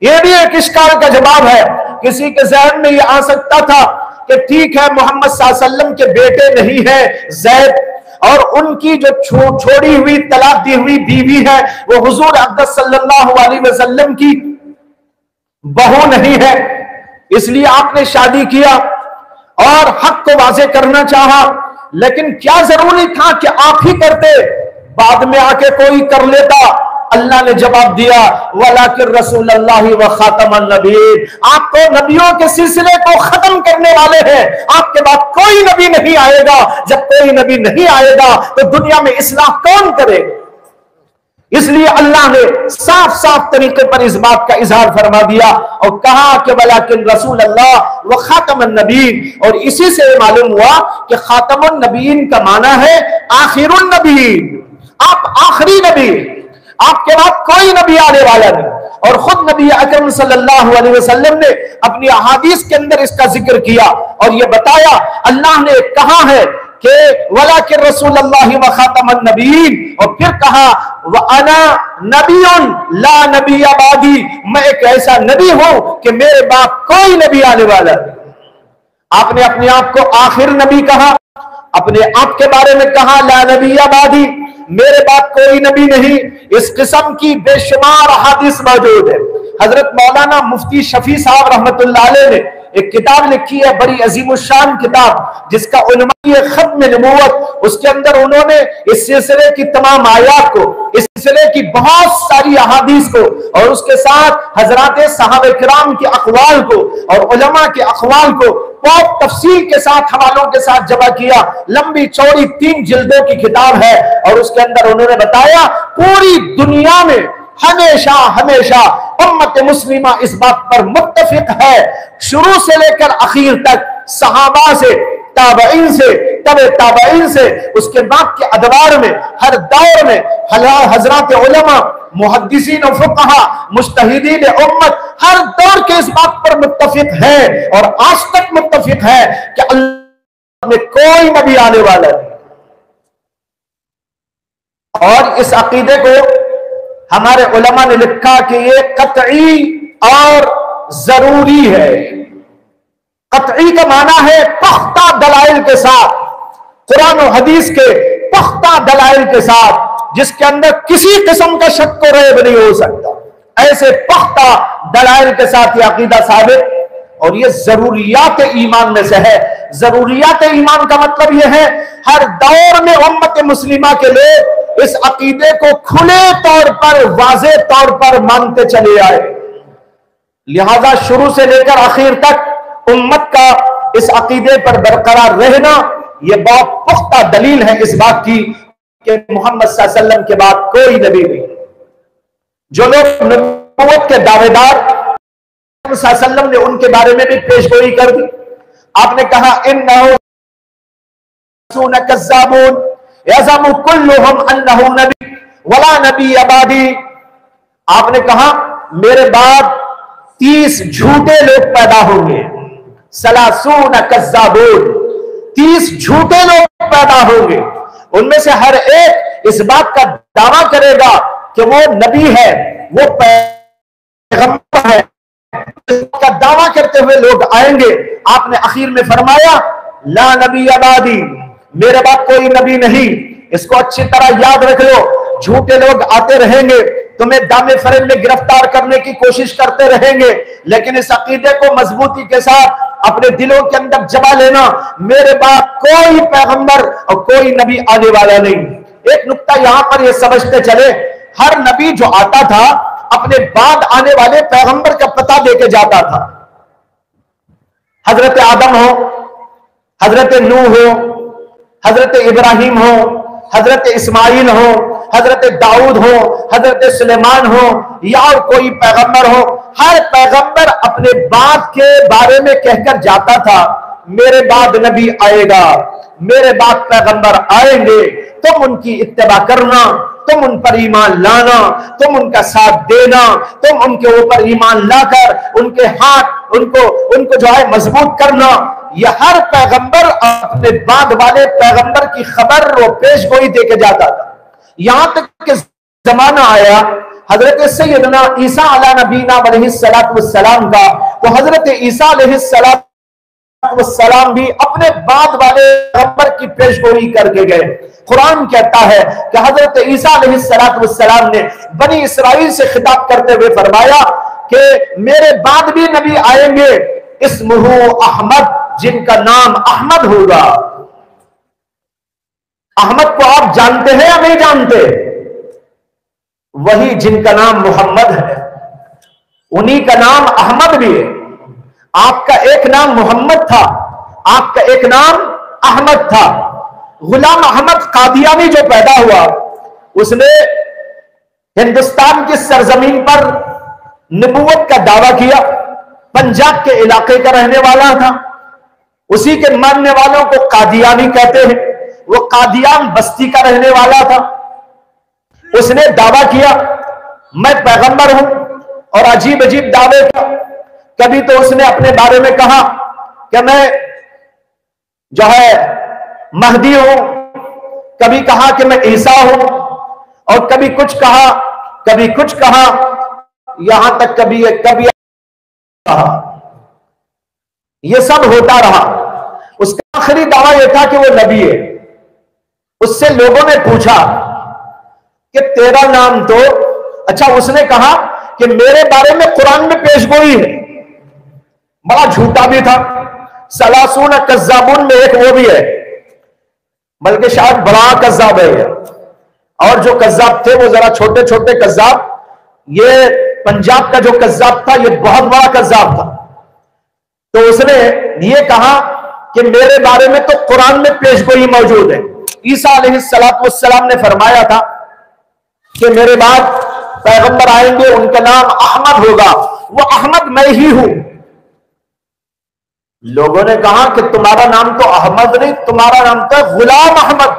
ये भी एक इश्काल का जवाब है। किसी के ज़हन में ये आ सकता था कि ठीक है, मोहम्मद सल्लल्लाहु अलैहि वसल्लम के बेटे नहीं है ज़ैद, और उनकी जो छोड़ी हुई तलाक दी हुई बीवी है वो हुजूर अक़दस सल्लल्लाहु अलैहि वसल्लम की बहू नहीं है, इसलिए आपने शादी किया और हक को वाज़े करना चाहा। लेकिन क्या जरूरी था कि आप ही करते, बाद में आके कोई कर लेता? अल्लाह ने जवाब दिया, वलाकिन रसूल अल्लाह व खातमन नबीय्यीन। आप तो नबियों के सिलसिले को खत्म करने वाले हैं। आपके बाद कोई नबी नहीं आएगा। जब कोई नबी नहीं आएगा तो दुनिया में इस्लाह कौन करेगा? इसलिए अल्लाह ने साफ साफ तरीके पर इस बात का इजहार फरमा दिया और कहा कि वलाकिन रसूल अल्लाह व खातमुन नबीय्यीन। और इसी से मालूम हुआ कि खातमुन नबीय्यीन का माना है आखिरुन नबीय्यीन, आप आखिरी नबी, आपके बाद कोई नबी आने वाला नहीं। और खुद नबी अकरम सल्लल्लाहु अलैहि वसल्लम ने अपनी अहादीस के अंदर इसका जिक्र किया और यह बताया, अल्लाह ने कहा है कि वलाकिन रसूल अल्लाह व खातमुन नबीय्यीन, और फिर कहा व अना नबियुन ला नबिय्य बादी, मैं एक ऐसा नबी हूं कि मेरे बाद कोई नबी आने वाला नहीं। आपने अपने आप को आखिर नबी कहा, अपने आप के बारे में कहा ला नबिय्य बादी, मेरे बाद कोई नबी नहीं। इस किस्म की बेशुमार हदीस मौजूद है। हजरत मौलाना मुफ्ती शफी साहब रहमतुल्लाह अलैह ने एक किताब लिखी है, बड़ी अजीमुशान किताब, जिसका उन्माई खत्म नबूवत। उसके अंदर उन्होंने इस सिलसिले की तमाम आयात को, इस सिलसिले की बहुत सारी अहादीस को और उसके साथ हजरात सहाबा किराम के अक़वाल को और उलमा के अक़वाल को बहुत तफसील के साथ, हवालों के साथ जमा किया। लंबी चौड़ी 3 जिल्दों की किताब है और उसके अंदर उन्होंने बताया पूरी दुनिया में हमेशा हमेशा उम्मत मुस्लिमा इस बात पर मुत्तफिक है, शुरू से लेकर आखिर तक, सहाबा से, ताबईन से, तबे ताबईन से, उसके बाद के अदवार में, हर दौर में हजरात उलमा, मुहद्दिसीन और फुक़हा, मुज्तहिदीन उम्मत हर दौर के इस बात पर मुत्तफिक है और आज तक मुत्तफिक है कि अल्लाह में कोई नबी आने वाला नहीं। और इस अकीदे को हमारे उलमा ने लिखा कि ये कतई और जरूरी है। कतई का माना है पुख्ता दलाइल के साथ, कुरान और हदीस के पुख्ता दलाइल के साथ, जिसके अंदर किसी किस्म का शक को रैब नहीं हो सकता। ऐसे पुख्ता दलाइल के साथ ये अकीदा साबित, और ये जरूरियात ईमान में से है। जरूरियात ईमान का मतलब यह है हर दौर में उम्मत मुस्लिमा के लोग इस अकीदे को खुले तौर पर, वाज़े तौर पर मानते चले आए। लिहाजा शुरू से लेकर आखिर तक उम्मत का इस अकीदे पर बरकरार रहना, यह बहुत पुख्ता दलील है इस बात की कि मोहम्मद सल्लल्लाहु अलैहि वसल्लम के बाद कोई नबी नहीं। जो लोग नबूवत के दावेदार सल्लल्लाहु अलैहि वसल्लम ने उनके बारे में भी पेशगोई कर दी। आपने कहा इन्नहु कज़्ज़ाबून यज़अमु कुल्लुहुम अन्नहु नबी वला नबी अबादी। आपने कहा मेरे बाद 30 झूठे लोग पैदा होंगे। सलासून कज़्ज़ाबून, 30 झूठे लोग पैदा होंगे। उनमें से हर एक इस बात का दावा करेगा कि वो नबी है, वो पैगंबर है, का दावा करते हुए लोग आएंगे। आपने आखिर में फरमाया ला नबी अबादी, मेरे बाद कोई नबी नहीं। इसको अच्छी तरह याद रख लो। झूठे लोग आते रहेंगे, तुम्हें दामे फरेब में गिरफ्तार करने की कोशिश करते रहेंगे, लेकिन इस अकीदे को मजबूती के साथ अपने दिलों के अंदर जमा लेना, मेरे बाद कोई पैगंबर और कोई नबी आने वाला नहीं। एक नुक्ता यहां पर यह समझते चले, हर नबी जो आता था अपने बाद आने वाले पैगंबर का पता देके जाता था। हजरत आदम हो, हजरत नूह हो, हजरत इब्राहिम हो, हजरत इस्माइल हो, हजरत दाऊद हो, हजरत सुलेमान हो या और कोई पैगंबर हो, हर पैगंबर अपने बाद के बारे में कहकर जाता था मेरे बाद नबी आएगा, मेरे बाद पैगंबर आएंगे, तुम उनकी इत्तिबा करना, तुम उन पर ईमान लाना, तुम उनका साथ देना, तुम उनके ऊपर ईमान लाकर उनके हाथ उनको जो है मजबूत करना। यह हर पैगंबर अपने बाद वाले पैगंबर की खबर वो पेशगोई देके जाता था। यहां तक कि जमाना आया हजरत सैयदना ईसा अला नबीना अलैहिस्सलातु वस्सलाम का, तो हजरत ईसा अलैहिस्सलातु वस्सलाम भी अपने बाद वाले पैगंबर की पेशगोई करके गए। कुरान कहता है कि हजरत ईसा अलैहिस्सलातु वस्सलाम ने बनी इसराइल से खिताब करते हुए फरमाया कि मेरे बाद भी नबी आएंगे, इस्मुहु अहमद, जिनका नाम अहमद होगा। अहमद को आप जानते हैं या नहीं जानते? वही जिनका नाम मोहम्मद है, उन्हीं का नाम अहमद भी है। आपका एक नाम मोहम्मद था, आपका एक नाम अहमद था। गुलाम अहमद कादियानी जो पैदा हुआ, उसने हिंदुस्तान की सरजमीन पर नबूवत का दावा किया। पंजाब के इलाके का रहने वाला था, उसी के मानने वालों को कादियानी कहते हैं। वो कादियान बस्ती का रहने वाला था। उसने दावा किया मैं पैगंबर हूं, और अजीब अजीब दावे का। कभी तो उसने अपने बारे में कहा कि मैं जो है महदी हूं, कभी कहा कि मैं ईसा हूं, और कभी कुछ कहा, कभी कुछ कहा, यहां तक कभी कहा। यह सब होता रहा। उसका आखिरी दावा यह था कि वो नबी है। उससे लोगों ने पूछा कि तेरा नाम तो, अच्छा उसने कहा कि मेरे बारे में कुरान में पेशगोई है। बड़ा झूठा भी था। सलासून कज़्ज़ाबून में एक वो भी है, बल्कि शायद बड़ा कज़्ज़ाब है, और जो कज़्ज़ाब थे वो जरा छोटे छोटे कज़्ज़ाब। ये पंजाब का जो कज़्ज़ाब था, ये बहुत बड़ा कज़्ज़ाब था। तो उसने ये कहा कि मेरे बारे में तो कुरान में पेशगोई मौजूद है। ईसा अलैहिस्सलातु वस्सलाम ने फरमाया था कि मेरे बाद पैगंबर आएंगे, उनका नाम अहमद होगा, वो अहमद मैं ही हूं। लोगों ने कहा कि तुम्हारा नाम तो अहमद नहीं, तुम्हारा नाम तो गुलाम अहमद।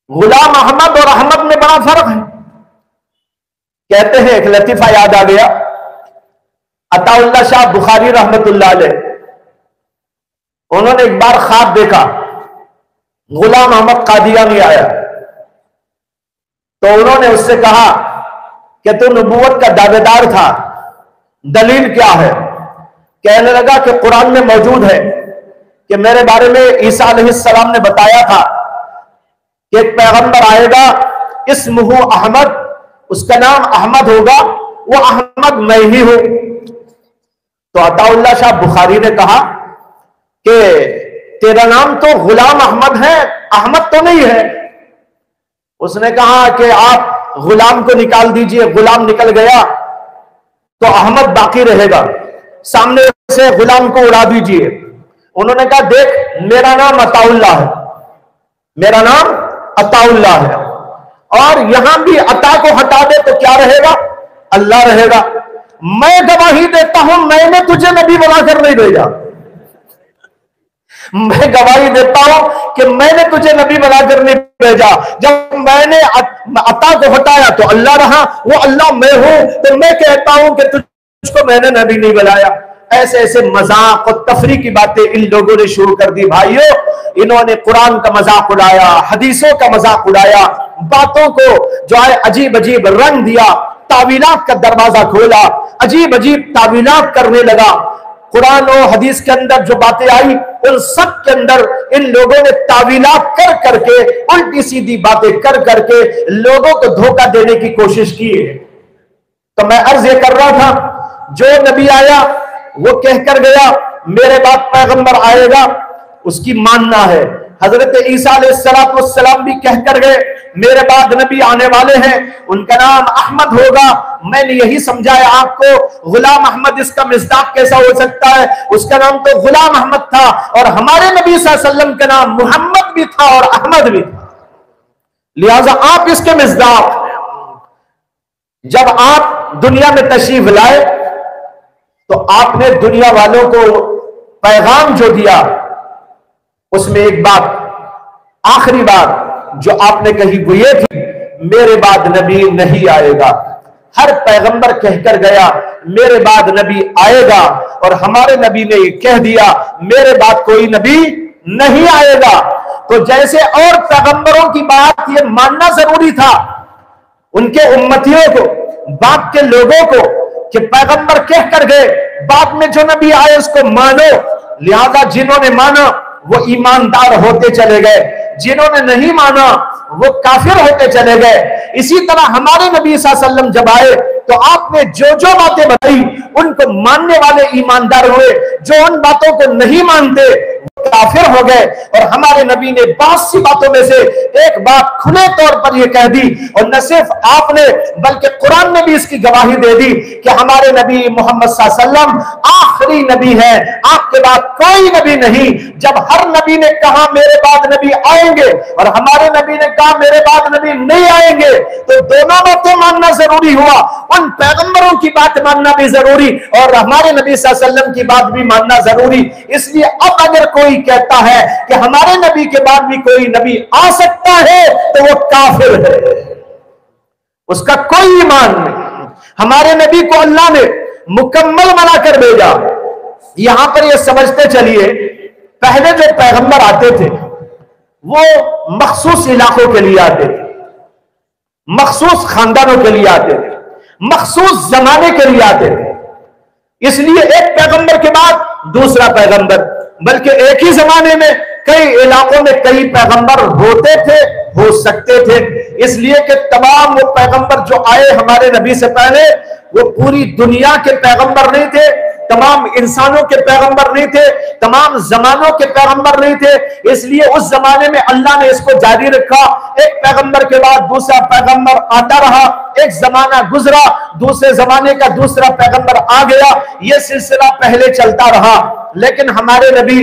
गुलाम अहमद और अहमद में बड़ा फर्क है। कहते हैं, एक लतीफा याद आ गया। अताउल्लाह शाह बुखारी रहमतुल्लाह अलैह, उन्होंने एक बार ख्वाब देखा, गुलाम अहमद कादियानी आया। तो उन्होंने उससे कहा कि तू नबूवत का दावेदार था, दलील क्या है? कहने लगा कि कुरान में मौजूद है कि मेरे बारे में ईसा अलैहिस्सलाम ने बताया था कि एक पैगंबर आएगा, इस्मुहु अहमद, उसका नाम अहमद होगा, वो अहमद मैं ही हूं। तो अताउल्लाह शाह बुखारी ने कहा कि तेरा नाम तो गुलाम अहमद है, अहमद तो नहीं है। उसने कहा कि आप गुलाम को निकाल दीजिए, गुलाम निकल गया तो अहमद बाकी रहेगा, सामने से गुलाम को उड़ा दीजिए। उन्होंने कहा देख मेरा नाम अताउल्लाह है, मेरा नाम अताउल्लाह है, और यहां भी अता को हटा दे तो क्या रहेगा? अल्लाह रहेगा। मैं गवाही देता हूं मैंने तुझे नबी बनाकर नहीं भेजा, मैं गवाही देता हूं कि मैंने तुझे नबी बनाकर नहीं भेजा। जब मैंने अता को हटाया तो अल्लाह रहा, वो अल्लाह मैं हूं, तो मैं कहता हूं कि तुझको मैंने नबी नहीं बनाया। ऐसे ऐसे मजाक और तफरी की बातें इन लोगों ने शुरू कर दी। भाइयों, इन्होंने कुरान का मजाक उड़ाया, हदीसों का मजाक उड़ाया, बातों को जो है अजीब अजीब रंग दिया, तावीलात का दरवाजा खोला, अजीब अजीब तावीलात करने लगा। कुरान और हदीस के अंदर जो बातें आई उन सब के अंदर इन लोगों ने तावीलात कर करके, उल्टी सीधी बातें कर करके लोगों को धोखा देने की कोशिश की है। तो मैं अर्ज ये कर रहा था, जो नबी आया वो कहकर गया मेरे बाद पैगंबर आएगा, उसकी मानना है। हजरत ईसा अलैहिस्सलाम भी कहकर गए मेरे बाद नबी आने वाले हैं, उनका नाम अहमद होगा। मैंने यही समझाया आपको, गुलाम अहमद इसका मिस्दाक कैसा हो सकता है? उसका नाम तो गुलाम अहमद था, और हमारे नबी सल्लल्लाहु अलैहि वसल्लम का नाम मोहम्मद भी था और अहमद भी था, लिहाजा आप इसके मिस्दाक। जब आप दुनिया में तशरीफ लाए तो आपने दुनिया वालों को पैगाम जो दिया उसमें एक बात, आखिरी बात जो आपने कही वो ये थी, मेरे बाद नबी नहीं आएगा। हर पैगंबर कहकर गया मेरे बाद नबी आएगा, और हमारे नबी ने कह दिया मेरे बाद कोई नबी नहीं आएगा। तो जैसे और पैगंबरों की बात ये मानना जरूरी था, उनके उम्मतियों को, बाप के लोगों को, कि पैगंबर कहकर गए बाद में जो नबी आए उसको मानो। लिहाजा जिन्होंने माना वो ईमानदार होते चले गए, जिन्होंने नहीं माना वो काफिर होते चले गए। इसी तरह हमारे नबी सल्लल्लाहु अलैहि वसल्लम जब आए तो आपने जो जो बातें बताई उनको मानने वाले ईमानदार हुए, जो उन बातों को नहीं मानते वो काफिर हो गए। और हमारे नबी ने बहुत सी बातों में से एक बात खुले तौर पर यह कह दी, और न सिर्फ आपने बल्कि कुरान ने भी इसकी गवाही दे दी कि हमारे नबी मोहम्मद सल्लल्लाहु अलैहि वसल्लम आखिरी नबी है, आपके बाद कोई नबी नहीं। जब हर नबी ने कहा मेरे बाद नबी आएंगे और हमारे नबी ने कहा मेरे बाद नबी नहीं आएंगे, तो दोनों बातें मानना जरूरी हुआ। उन पैगंबरों की बात मानना भी जरूरी और हमारे नबी सल्लल्लाहु अलैहि वसल्लम की बात भी मानना जरूरी। इसलिए अब अगर कोई कहता है कि हमारे नबी के बाद भी कोई नबी आ सकता है तो वो काफिर है, उसका कोई ईमान नहीं। हमारे नबी को अल्लाह ने मुकम्मल बनाकर भेजा। यहां पर ये समझते चलिए, पहले जो पैगंबर आते थे वो मखसूस इलाकों के लिए आते थे, मखसूस खानदानों के लिए आते थे, मखसूस जमाने के लिए आते थे। इसलिए एक पैगंबर के बाद दूसरा पैगंबर, बल्कि एक ही जमाने में कई इलाकों में कई पैगंबर होते थे, हो सकते थे। इसलिए कि तमाम वो पैगंबर जो आए हमारे नबी से पहले वो पूरी दुनिया के पैगंबर नहीं थे, तमाम इंसानों के पैगंबर नहीं थे, तमाम जमानों के पैगंबर नहीं थे। इसलिए उस जमाने में अल्लाह ने इसको जारी रखा, एक पैगंबर के बाद दूसरा पैगंबर आता रहा, एक जमाना गुजरा, दूसरे जमाने का दूसरा पैगंबर आ गया, यह सिलसिला पहले चलता रहा। लेकिन हमारे नबी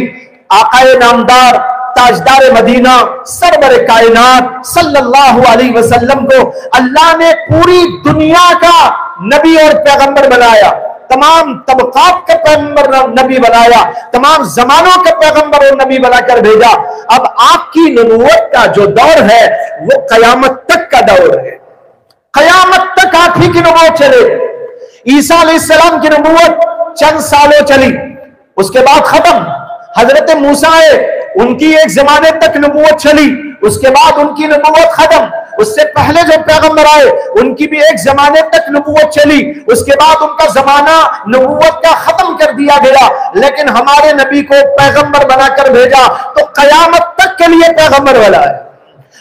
आकाए नामदार ताजदार मदीना सरवर कायनात सल्लल्लाहु अलैहि वसल्लम को अल्लाह ने पूरी दुनिया का नबी और पैगंबर बनाया, तमाम तबकात का पैगंबर नबी बनाया, तमाम जमानों के पैगंबर और नबी बनाकर भेजा। अब आपकी नबूवत का जो दौर है वो कयामत तक का दौर है, कयामत तक आप ही की नबूवत चले। ईसा अलैहिस्सलाम की नबूवत चंद सालों चली, उसके बाद खत्म। हजरत मूसा आए, उनकी एक जमाने तक नबूवत चली, उसके बाद उनकी नबूवत खत्म। उससे पहले जो पैगंबर आए उनकी भी एक जमाने तक नबूवत चली, उसके बाद उनका जमाना नबूवत का खत्म कर दिया गया, लेकिन हमारे नबी को पैगंबर बनाकर भेजा तो कयामत तक के लिए पैगंबर वाला है।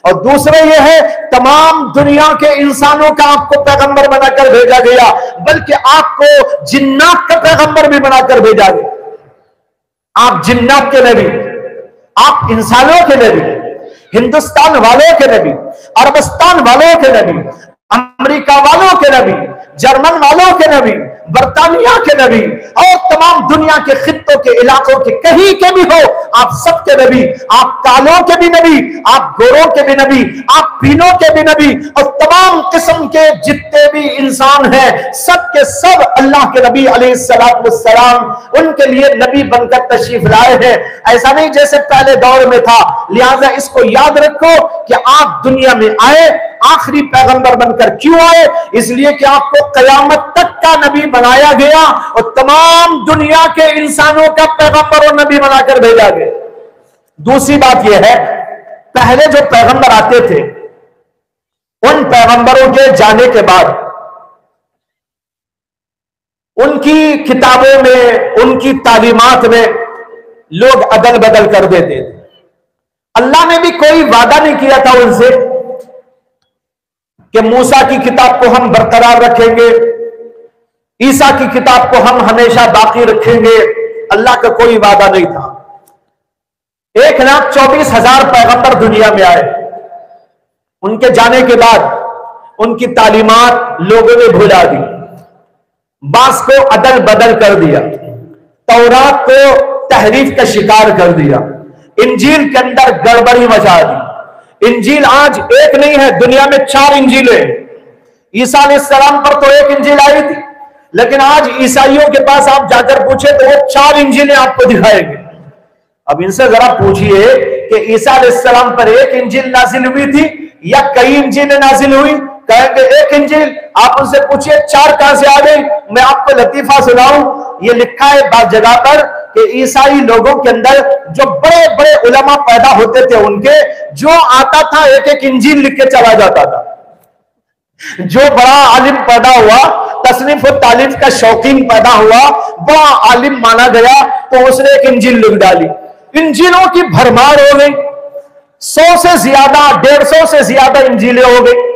और दूसरे ये है, तमाम दुनिया के इंसानों का आपको पैगंबर बनाकर भेजा गया, बल्कि आपको जिन्नात का पैगंबर भी बनाकर भेजा गया। आप जिन्नात के नबी, आप इंसानों के नबी, हिंदुस्तान वालों के नबी, अरबस्तान वालों के नबी, अमेरिका वालों के नबी, जर्मन वालों के नबी, बर्तानिया के नबी और तमाम दुनिया के खित्तों के इलाकों के कहीं के भी हो, आप सबके नबी, आप कालों के भी नबी, आप गोरों के भी नबी, आप पीनों के भी नबी, और तमाम किस्म के जितने भी इंसान हैं सब के सब अल्लाह के नबी अलैहिस्सलातु वस्सलाम उनके लिए नबी बनकर तशरीफ लाए हैं। ऐसा नहीं जैसे पहले दौर में था। लिहाजा इसको याद रखो कि आप दुनिया में आए आखिरी पैगंबर बनकर क्यों आए, इसलिए कि आपको कयामत तक का नबी बनाया गया और तमाम दुनिया के इंसानों का पैगंबर और नबी बनाकर भेजा गया। दूसरी बात यह है, पहले जो पैगंबर आते थे उन पैगंबरों के जाने के बाद उनकी किताबों में, उनकी तालीमात में लोग अदल बदल कर देते थे। अल्लाह ने भी कोई वादा नहीं किया था उनसे कि मूसा की किताब को हम बरकरार रखेंगे, ईसा की किताब को हम हमेशा बाकी रखेंगे। अल्लाह का कोई वादा नहीं था। 1,24,000 पैगंबर दुनिया में आए, उनके जाने के बाद उनकी तालीमात लोगों ने भुला दी, बास को अदल बदल कर दिया, तौरात को तहरीफ का शिकार कर दिया, इंजील के अंदर गड़बड़ी मचा दी। इंजील आज एक नहीं है, दुनिया में 4 इंजीलें। ईसा अलैहिस्सलाम पर तो एक इंजील आई थी, लेकिन आज ईसाइयों के पास आप जाकर पूछे तो वो 4 इंजीलें आपको दिखाएंगे। अब इनसे जरा पूछिए कि ईसा अलैहिस्सलाम पर एक इंजील नाजिल हुई थी या कई इंजीलें नाजिल हुई? कहेंगे एक इंजील। आप उनसे पूछिए 4 कहां से आ गई? मैं आपको लतीफा सुनाऊं, ये लिखा है बात जगह पर कि ईसाई लोगों के अंदर जो बड़े बड़े उलमा पैदा होते थे, उनके जो आता था एक एक इंजील लिख के चला जाता था। जो बड़ा आलिम पैदा हुआ, तसनीफ और तालीफ का शौकीन पैदा हुआ, बड़ा आलिम माना गया, तो उसने एक इंजील लिख डाली। इंजीलों की भरमार हो गई, 100 से ज्यादा, 150 से ज्यादा इंजीलें हो गई।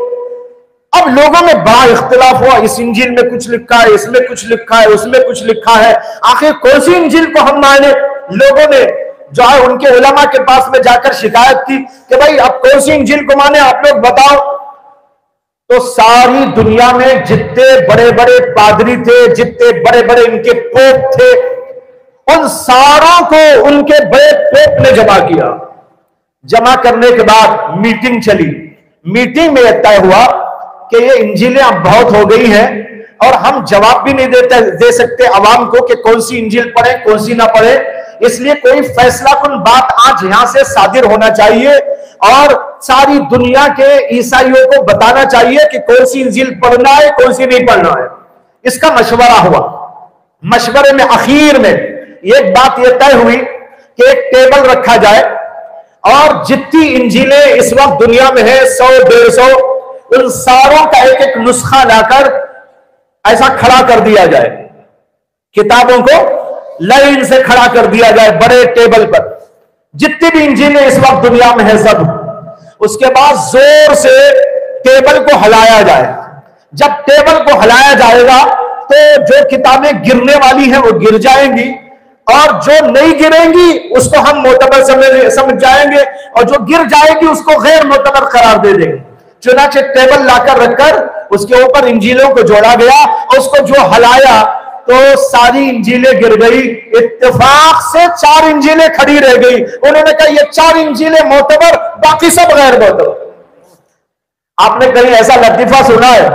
अब लोगों में बड़ा इख्तिलाफ हुआ, इस इंजील में कुछ लिखा है, इसमें कुछ लिखा है, उसमें कुछ लिखा है, आखिर कौन सी इंजील को हम माने? लोगों ने जो है उनके उलमा के पास में जाकर शिकायत की कि भाई अब कौन सी इंजील को माने, आप लोग बताओ। तो सारी दुनिया में जितने बड़े बड़े पादरी थे, जितने बड़े बड़े इनके पोप थे, उन सारों को उनके बड़े पोप ने जमा किया। जमा करने के बाद मीटिंग चली। मीटिंग में यह तय हुआ कि ये इंजीलें अब बहुत हो गई हैं और हम जवाब भी नहीं दे सकते अवाम को कि कौन सी इंजील पढ़े कौन सी ना पढ़े, इसलिए कोई फैसला कुन बात आज यहां से सादिर होना चाहिए और सारी दुनिया के ईसाइयों को बताना चाहिए कि कौन सी इंजील पढ़ना है कौन सी नहीं पढ़ना है। इसका मशवरा हुआ। मशवरे में आखिर में एक बात यह तय हुई कि एक टेबल रखा जाए और जितनी इंजीलें इस वक्त दुनिया में है 100-150, उन सारों का एक एक नुस्खा लाकर ऐसा खड़ा कर दिया जाए, किताबों को लाइन से खड़ा कर दिया जाए बड़े टेबल पर, जितनी भी इंजीलें इस वक्त दुनिया में है सब। उसके बाद जोर से टेबल को हिलाया जाए। जब टेबल को हिलाया जाएगा तो जो किताबें गिरने वाली हैं वो गिर जाएंगी और जो नहीं गिरेंगी उसको हम मोतबर समझ जाएंगे और जो गिर जाएगी उसको गैर मोतबर करार दे देंगे। चुनाचे टेबल लाकर रखकर उसके ऊपर इंजीलों को जोड़ा गया और उसको जो हलाया तो सारी इंजीलें गिर गई। इत्तेफाक से 4 इंजीलें खड़ी रह गई। उन्होंने कहा ये 4 इंजीलें मोतबर, बाकी सब गैर मोतबर। आपने कहीं ऐसा लतीफा सुना है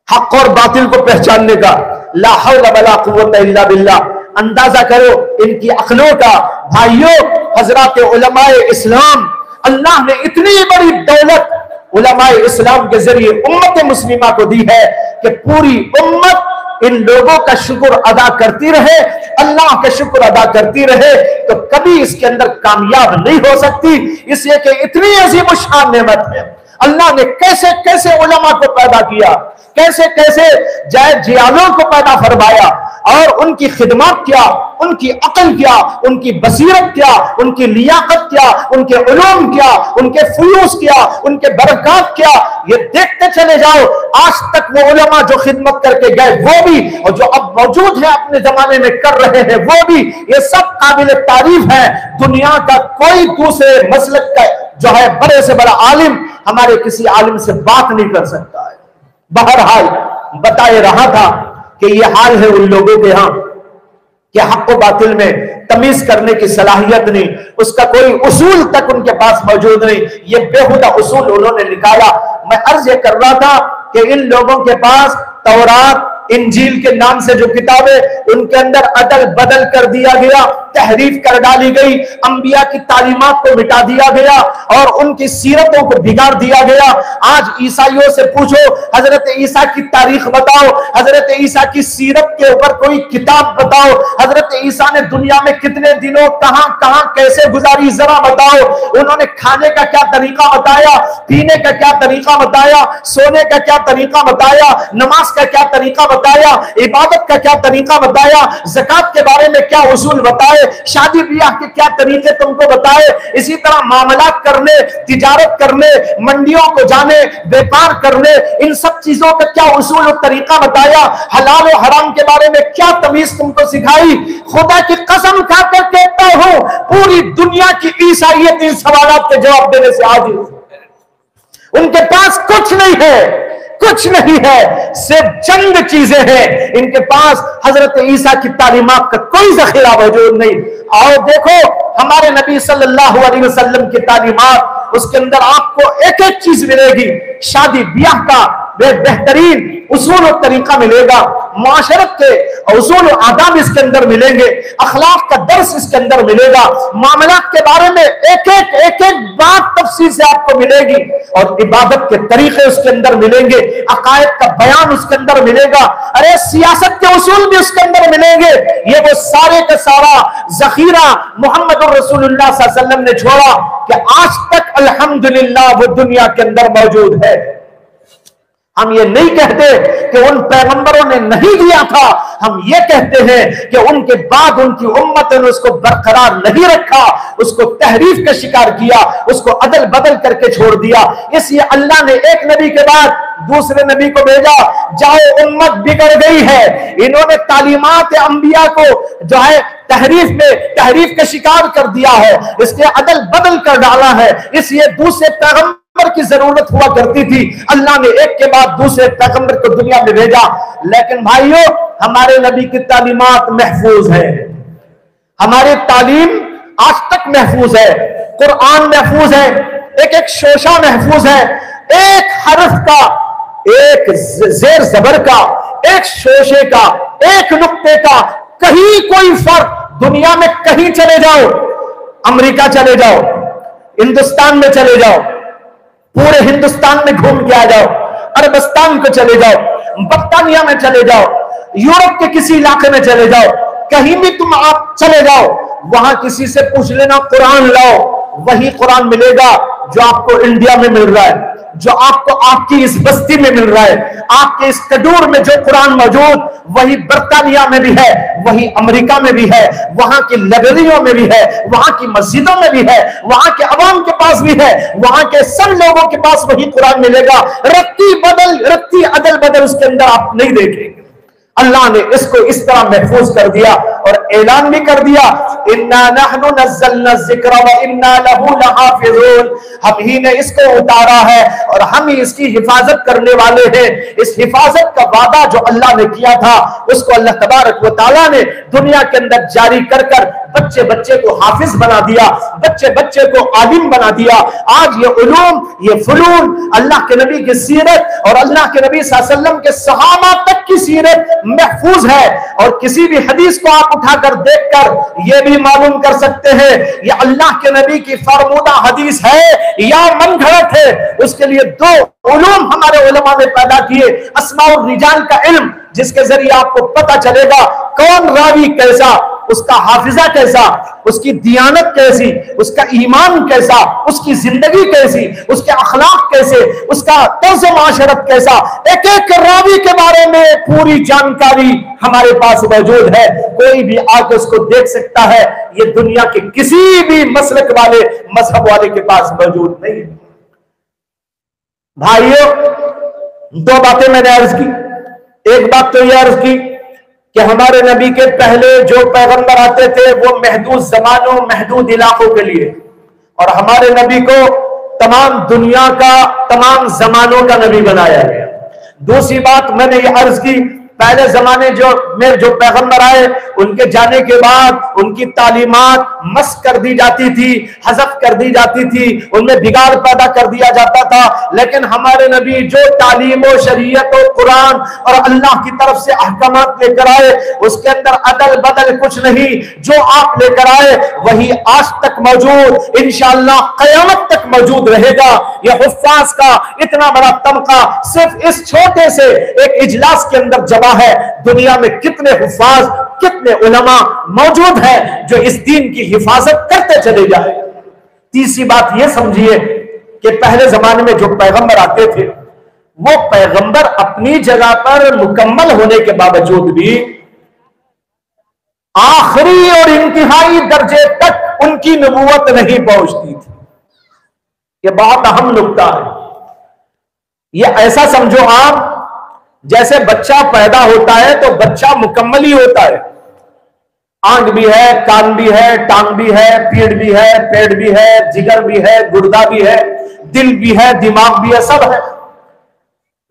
हक और बातिल को पहचानने का? ला हौला वला कुव्वता इल्ला बिल्लाह। अंदाजा करो इनकी अक्लों का। भाइयों, हजरात उलमाए इस्लाम, अल्लाह ने इतनी बड़ी दौलत उलमाए इस्लाम के जरिए उम्मत मुस्लिमा को दी है कि पूरी उम्मत इन लोगों का शुक्र अदा करती रहे, अल्लाह का शुक्र अदा करती रहे तो कभी इसके अंदर कामयाब नहीं हो सकती, इसलिए कि इतनी अजीम शान नेमत है। अल्लाह ने कैसे कैसे उलमा को पैदा किया, कैसे कैसे जियालों को पैदा फरमाया, और उनकी खिदमत क्या, उनकी अकल क्या, उनकी बसीरत क्या, उनकी लियाकत क्या, उनके उलूम क्या, उनके फुयूस क्या, उनके बरकत क्या, ये देखते चले जाओ। आज तक वो उलमा जो खिदमत करके गए वो भी, और जो अब मौजूद है अपने जमाने में कर रहे हैं वो भी, ये सब काबिल तारीफ है। दुनिया का कोई दूसरे मसलक का जो है बड़े से बड़ा आलिम हमारे किसी आलिम से बात नहीं कर सकता है। बहरहाल बताए रहा था कि ये हाल है उन लोगों के यहां कि हक व बातिल में तमीज करने की सलाहियत नहीं, उसका कोई उसूल तक उनके पास मौजूद नहीं, ये बेहुदा उसूल उन्होंने निकाला। मैं अर्ज ये कर रहा था कि इन लोगों के पास तौरात, इंजील के नाम से जो किताबें, उनके अंदर अदल बदल कर दिया गया, तहरीफ कर डाली गई, अंबिया की तालीमात को मिटा दिया गया और उनकी सीरतों को बिगाड़ दिया गया। आज ईसाइयों से पूछो, हजरत ईसा की तारीख बताओ, हजरत ईसा की सीरत के ऊपर कोई किताब बताओ, हजरत ईसा ने दुनिया में कितने दिनों कहां कहां कैसे गुजारी जरा बताओ। उन्होंने खाने का क्या तरीका बताया, पीने का क्या तरीका बताया, सोने का क्या तरीका बताया, नमाज का क्या तरीका बताया, इबादत का क्या तरीका बताया, ज़कात के बारे में क्या उसूल बताए, शादी ब्याह के क्या तरीके तुमको बताए, इसी तरह मामलात करने, तिजारत करने, मंडियों को जाने, व्यापार करने, इन सब चीजों का क्या उसूल और तरीका बताया, हलाल और हराम के बारे में क्या तमीज तुमको सिखाई। खुदा की कसम खाकर कहता हूं, पूरी दुनिया की ईसाइयत इन सवालों के जवाब देने से आजिज़ है। उनके पास कुछ नहीं है, कुछ नहीं है, सिर्फ चंद चीजें हैं इनके पास। हजरत ईसा की तालीमात का कोई जखीरा मौजूद नहीं। आओ देखो हमारे नबी सल्लल्लाहु अलैहि वसल्लम की तालीमात, उसके अंदर आपको एक एक चीज मिलेगी। शादी ब्याह का बेहतरीन उसूल और तरीका मिलेगा, माशरत के उसूल और आदाब इसके अंदर मिलेंगे, अखलाक का दर्स इसके अंदर मिलेगा, मामलात के बारे में एक एक बात तफसील से आपको मिलेगी, और इबादत के तरीके उसके अंदर मिलेंगे, अकायद का बयान उसके अंदर मिलेगा, अरे सियासत के उसूल भी उसके अंदर मिलेंगे। ये वो सारे का सारा जखीरा मोहम्मद रसूलुल्लाह सल्लल्लाहु अलैहि वसल्लम ने छोड़ा कि आज तक अल्हम्दुलिल्लाह वो दुनिया के अंदर मौजूद है। हम ये नहीं कहते कि उन पैगंबरों ने नहीं दिया था, हम ये कहते हैं कि उनके बाद उनकी उम्मत ने उसको बरकरार नहीं रखा, उसको तहरीफ का शिकार किया, उसको अदल बदल करके छोड़ दिया। इसलिए अल्लाह ने एक नबी के बाद दूसरे नबी को भेजा, जाओ उम्मत बिगड़ गई है, इन्होंने तालीमात अंबिया को जो है तहरीफ का शिकार कर दिया है, इसके अदल बदल कर डाला है, इसलिए दूसरे पैगंबर की जरूरत हुआ करती थी। अल्लाह ने एक के बाद दूसरे पैगंबर को दुनिया में भेजा। लेकिन भाइयों, हमारे नबी की तालीमात महफूज है, हमारी तालीम आज तक महफूज है, कुरान महफूज है, एक एक शोशा महफूज है, एक हरफ का, एक जेर जबर का, एक शोशे का, एक नुक्ते का कहीं कोई फर्क दुनिया में कहीं चले जाओ, अमेरिका चले जाओ, हिंदुस्तान में चले जाओ, पूरे हिंदुस्तान में घूम के आ जाओ, अरबस्तान को चले जाओ, बर्तानिया में चले जाओ, यूरोप के किसी इलाके में चले जाओ, कहीं भी तुम आप चले जाओ, वहां किसी से पूछ लेना कुरान लाओ, वही कुरान मिलेगा जो आपको इंडिया में मिल रहा है, जो आपको आपकी इस बस्ती में मिल रहा है। आपके इस कदूर में जो कुरान मौजूद वही बर्तानिया में भी है, वही अमेरिका में भी है, वहां की लाइब्रेरियों में भी है, वहां की मस्जिदों में भी है, वहां के अवाम के पास भी है, वहां के सब लोगों के पास वही कुरान मिलेगा। रत्ती अदल बदल उसके अंदर आप नहीं देखेंगे। अल्लाह ने इसको इस तरह महफूज कर दिया और ऐलान भी कर दिया, इन्ना नहनु नज़्ज़लना ज़िक्र व इन्ना लहू लहाफ़िज़ून, हम ही ने इसको उतारा है और हम ही इसकी हिफाजत करने वाले हैं। इस हिफाजत का वादा जो अल्लाह ने किया था उसको अल्लाह तबारक व तआला ने दुनिया के अंदर जारी कर कर बच्चे बच्चे को हाफिज बना दिया, बच्चे बच्चे को आलिम बना दिया। आज ये उलूम, ये फुलून, अल्लाह के नबी की सीरत और अल्लाह के नबी सल्लल्लाहु अलैहि वसल्लम के सहाबा तक की सीरत महफूज है। और किसी भी हदीस को आप उठाकर देखकर ये भी मालूम कर सकते हैं ये अल्लाह के नबी की फरमूदा हदीस है या मनगढ़ंत है। उसके लिए दो उलूम हमारे उलमा ने पैदा किए, अस्मा और रिजाल का इल्म, जिसके जरिए आपको पता चलेगा कौन रावी कैसा, उसका हाफिजा कैसा, उसकी दियानत कैसी, उसका ईमान कैसा, उसकी जिंदगी कैसी, उसके अखलाक कैसे, उसका तर्ज माशरत कैसा, एक एक रावी के बारे में पूरी जानकारी हमारे पास मौजूद है। कोई भी आके उसको देख सकता है। ये दुनिया के किसी भी मसलक वाले, मजहब वाले के पास मौजूद नहीं है। भाइयों, दो बातें मैंने अर्ज की। एक बात तो यह अर्ज की कि हमारे नबी के पहले जो पैगंबर आते थे वो महदूद जमानों, महदूद इलाकों के लिए, और हमारे नबी को तमाम दुनिया का, तमाम जमानों का नबी बनाया गया। दूसरी बात मैंने ये अर्ज की, पहले जमाने में जो पैगंबर आए उनके जाने के बाद उनकी तालीमात मस्क कर दी जाती थी, हज़फ कर दी जाती थी, उनमें बिगाड़ पैदा कर दिया जाता था। लेकिन हमारे नबी जो तालीम और शरीयत और कुरान और अल्लाह की तरफ से अहकामात लेकर आए, उसके अंदर अदल बदल कुछ नहीं। जो आप लेकर आए वही आज तक मौजूद, इंशाअल्लाह क़यामत तक मौजूद रहेगा। यह हुफ़्फ़ाज़ का इतना बड़ा तबका सिर्फ इस छोटे से एक इजलास के अंदर जमा है। दुनिया में कितने हुफ़्फ़ाज़, कितने उलमा मौजूद हैं जो इस दीन की हिफाजत करते चले जाए। तीसरी बात यह समझिए कि पहले जमाने में जो पैगंबर आते थे वो पैगंबर अपनी जगह पर मुकम्मल होने के बावजूद भी आखिरी और इंतहाई दर्जे तक उनकी नबूवत नहीं पहुंचती थी। यह बहुत अहम नुक्ता है। यह ऐसा समझो आप जैसे बच्चा पैदा होता है तो बच्चा मुकम्मल ही होता है। आंख भी है, कान भी है, टांग भी है, पीठ भी है, पेट भी है, जिगर भी है, गुर्दा भी है, दिल भी है, दिमाग भी है, सब है।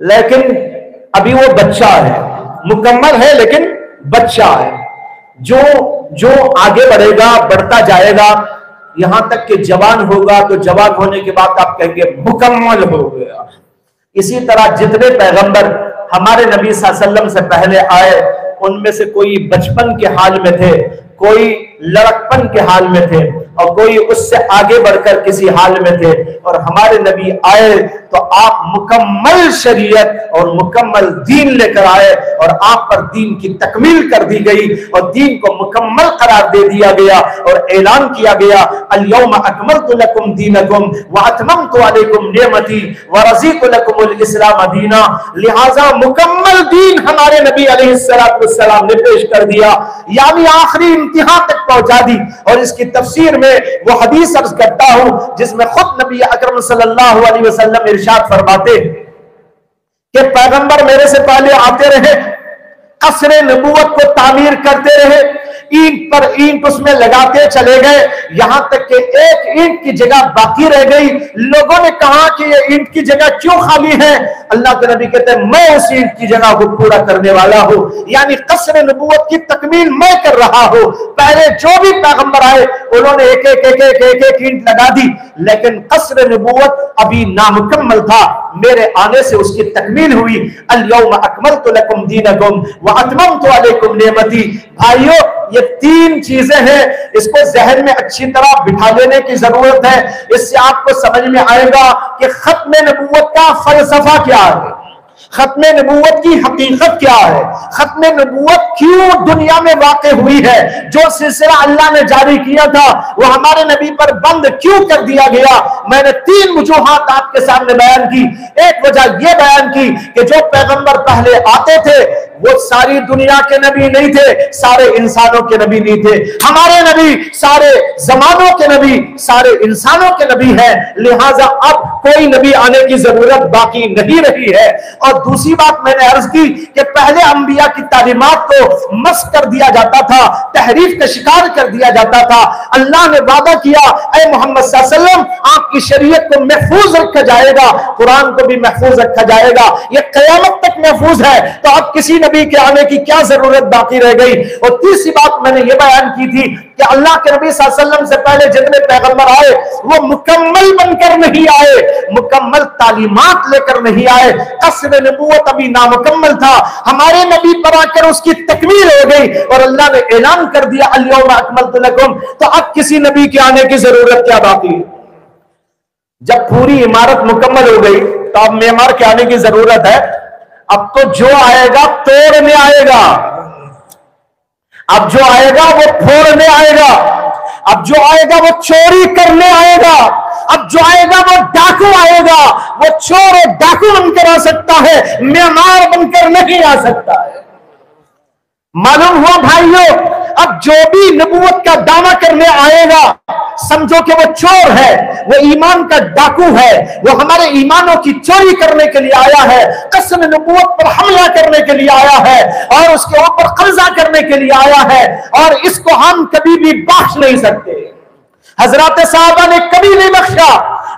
लेकिन अभी वो बच्चा है, मुकम्मल है लेकिन बच्चा है। जो आगे बढ़ेगा, बढ़ता जाएगा, यहां तक कि जवान होगा तो जवान होने के बाद आप कहेंगे मुकम्मल हो गया। इसी तरह जितने पैगंबर हमारे नबी सल्लल्लाहु अलैहि वसल्लम से पहले आए उनमें से कोई बचपन के हाल में थे, कोई लड़कपन के हाल में थे और कोई उससे आगे बढ़कर किसी हाल में थे। और हमारे नबी आए तो आप मुकम्मल शरीयत और मुकम्मल दीन लेकर आए और आप पर दीन की तकमील कर दी गई और दीन को मुकम्मल करार दे दिया गया और ऐलान किया गया, अल-यौम अकमलतु लकुम दीनकुम व अतममतु अलैकुम निअमती व रज़ीतु लकुमुल इस्लाम दीना। लिहाजा मुकम्मल दीन हमारे नबी अलैहिस्सलातु वस्सलाम ने पेश कर दिया, यानी आखिरी इंतहा तक पहुंचा दी। और इसकी तफसीर में वो हदीस अर्ज करता हूं जिसमें खुद नबी अकरम सल्लल्लाहु अलैहि वसल्लम इरशाद फरमाते कि पैगंबर मेरे से पहले आते रहे, कसरे नबूवत को तामीर करते रहे, ईंट पर ईंट उसमें लगाते चले गए, यहां तक कि एक ईंट की जगह बाकी रह गई। लोगों ने कहा कि ये ईंट की जगह क्यों खाली है? अल्लाह के नबी कहते हैं मैं उस ईंट की जगह को पूरा करने वाला हूं, यानी कसरे नबूवत की तकमील मैं कर रहा हूं। पहले जो भी पैगंबर आए उन्होंने एक एक ईंट लगा दी, लेकिन कसरे नबूवत अभी नामुकम्मल था। मेरे आने से उसकी तकमील हुई। अल-यौम अकमलतु लकुम दीनकुम व अतममतु अलैकुम निअमती। भाइयों, ये तीन चीजें हैं, इसको जहन में अच्छी तरह बिठा लेने की जरूरत है। इससे आपको समझ में आएगा कि खत्म नबूवत का फलसफा क्या है, खत्म नबूवत की हकीकत क्या है, खत्म नबूवत क्यों दुनिया में वाक़ हुई है, जो सिलसिला अल्लाह ने जारी किया था वो हमारे नबी पर बंद क्यों कर दिया गया। मैंने तीन वजूहात आपके सामने बयान की। एक वजह यह बयान की कि जो पैगंबर पहले आते थे वो सारी दुनिया के नबी नहीं थे, सारे इंसानों के नबी नहीं थे। हमारे नबी सारे जमानों के नबी, सारे इंसानों के नबी हैं। लिहाजा अब कोई नबी आने की जरूरत बाकी नहीं रही है। और दूसरी बात मैंने अर्ज की कि पहले अंबिया की तालीमात को मस्क कर दिया जाता था, तहरीफ का शिकार कर दिया जाता था। अल्लाह ने वादा किया, ऐ मोहम्मद सल्लल्लाहु अलैहि वसल्लम आपकी शरीयत को महफूज रखा जाएगा, कुरान को भी महफूज रखा जाएगा, ये कयामत तक महफूज है। तो अब किसी नबी के आने की क्या जरूरत बाकी रह गई। और तीसरी बात मैंने ये बयान की थी कि अल्लाह के नबी सल्लल्लाहु अलैहि वसल्लम से पहले जितने पैगंबर आए वो मुकम्मल बनकर नहीं आए, मुकम्मल तालीमात लेकर नहीं आए। कसर नबूवत अभी नामुकम्मल था, हमारे नबी पर आकर उसकी तकमील हो गई और अल्लाह ने ऐलान कर दिया अल-यौम अकमलतु लकुम। तो अब किसी नबी के आने की जरूरत क्या बाकी है? जब पूरी इमारत मुकम्मल हो गई तो अब मेमार के आने की जरूरत है। अब तो जो आएगा तोड़ने आएगा, अब जो आएगा वो फोड़ने आएगा, अब जो आएगा वो चोरी करने आएगा, अब जो आएगा वो डाकू आएगा। वो चोर और डाकू बनकर आ सकता है, मेहमान बनकर नहीं आ सकता है। मालूम हुआ भाइयों, अब जो भी नबूवत का दावा करने आएगा समझो कि वो चोर है, वो ईमान का डाकू है, वो हमारे ईमानों की चोरी करने के लिए आया है, कसम नबूवत पर हमला करने के लिए आया है और उसके ऊपर कब्जा करने के लिए आया है, और इसको हम कभी भी बख्श नहीं सकते। हजरत साहबा ने कभी नहीं बख्शा।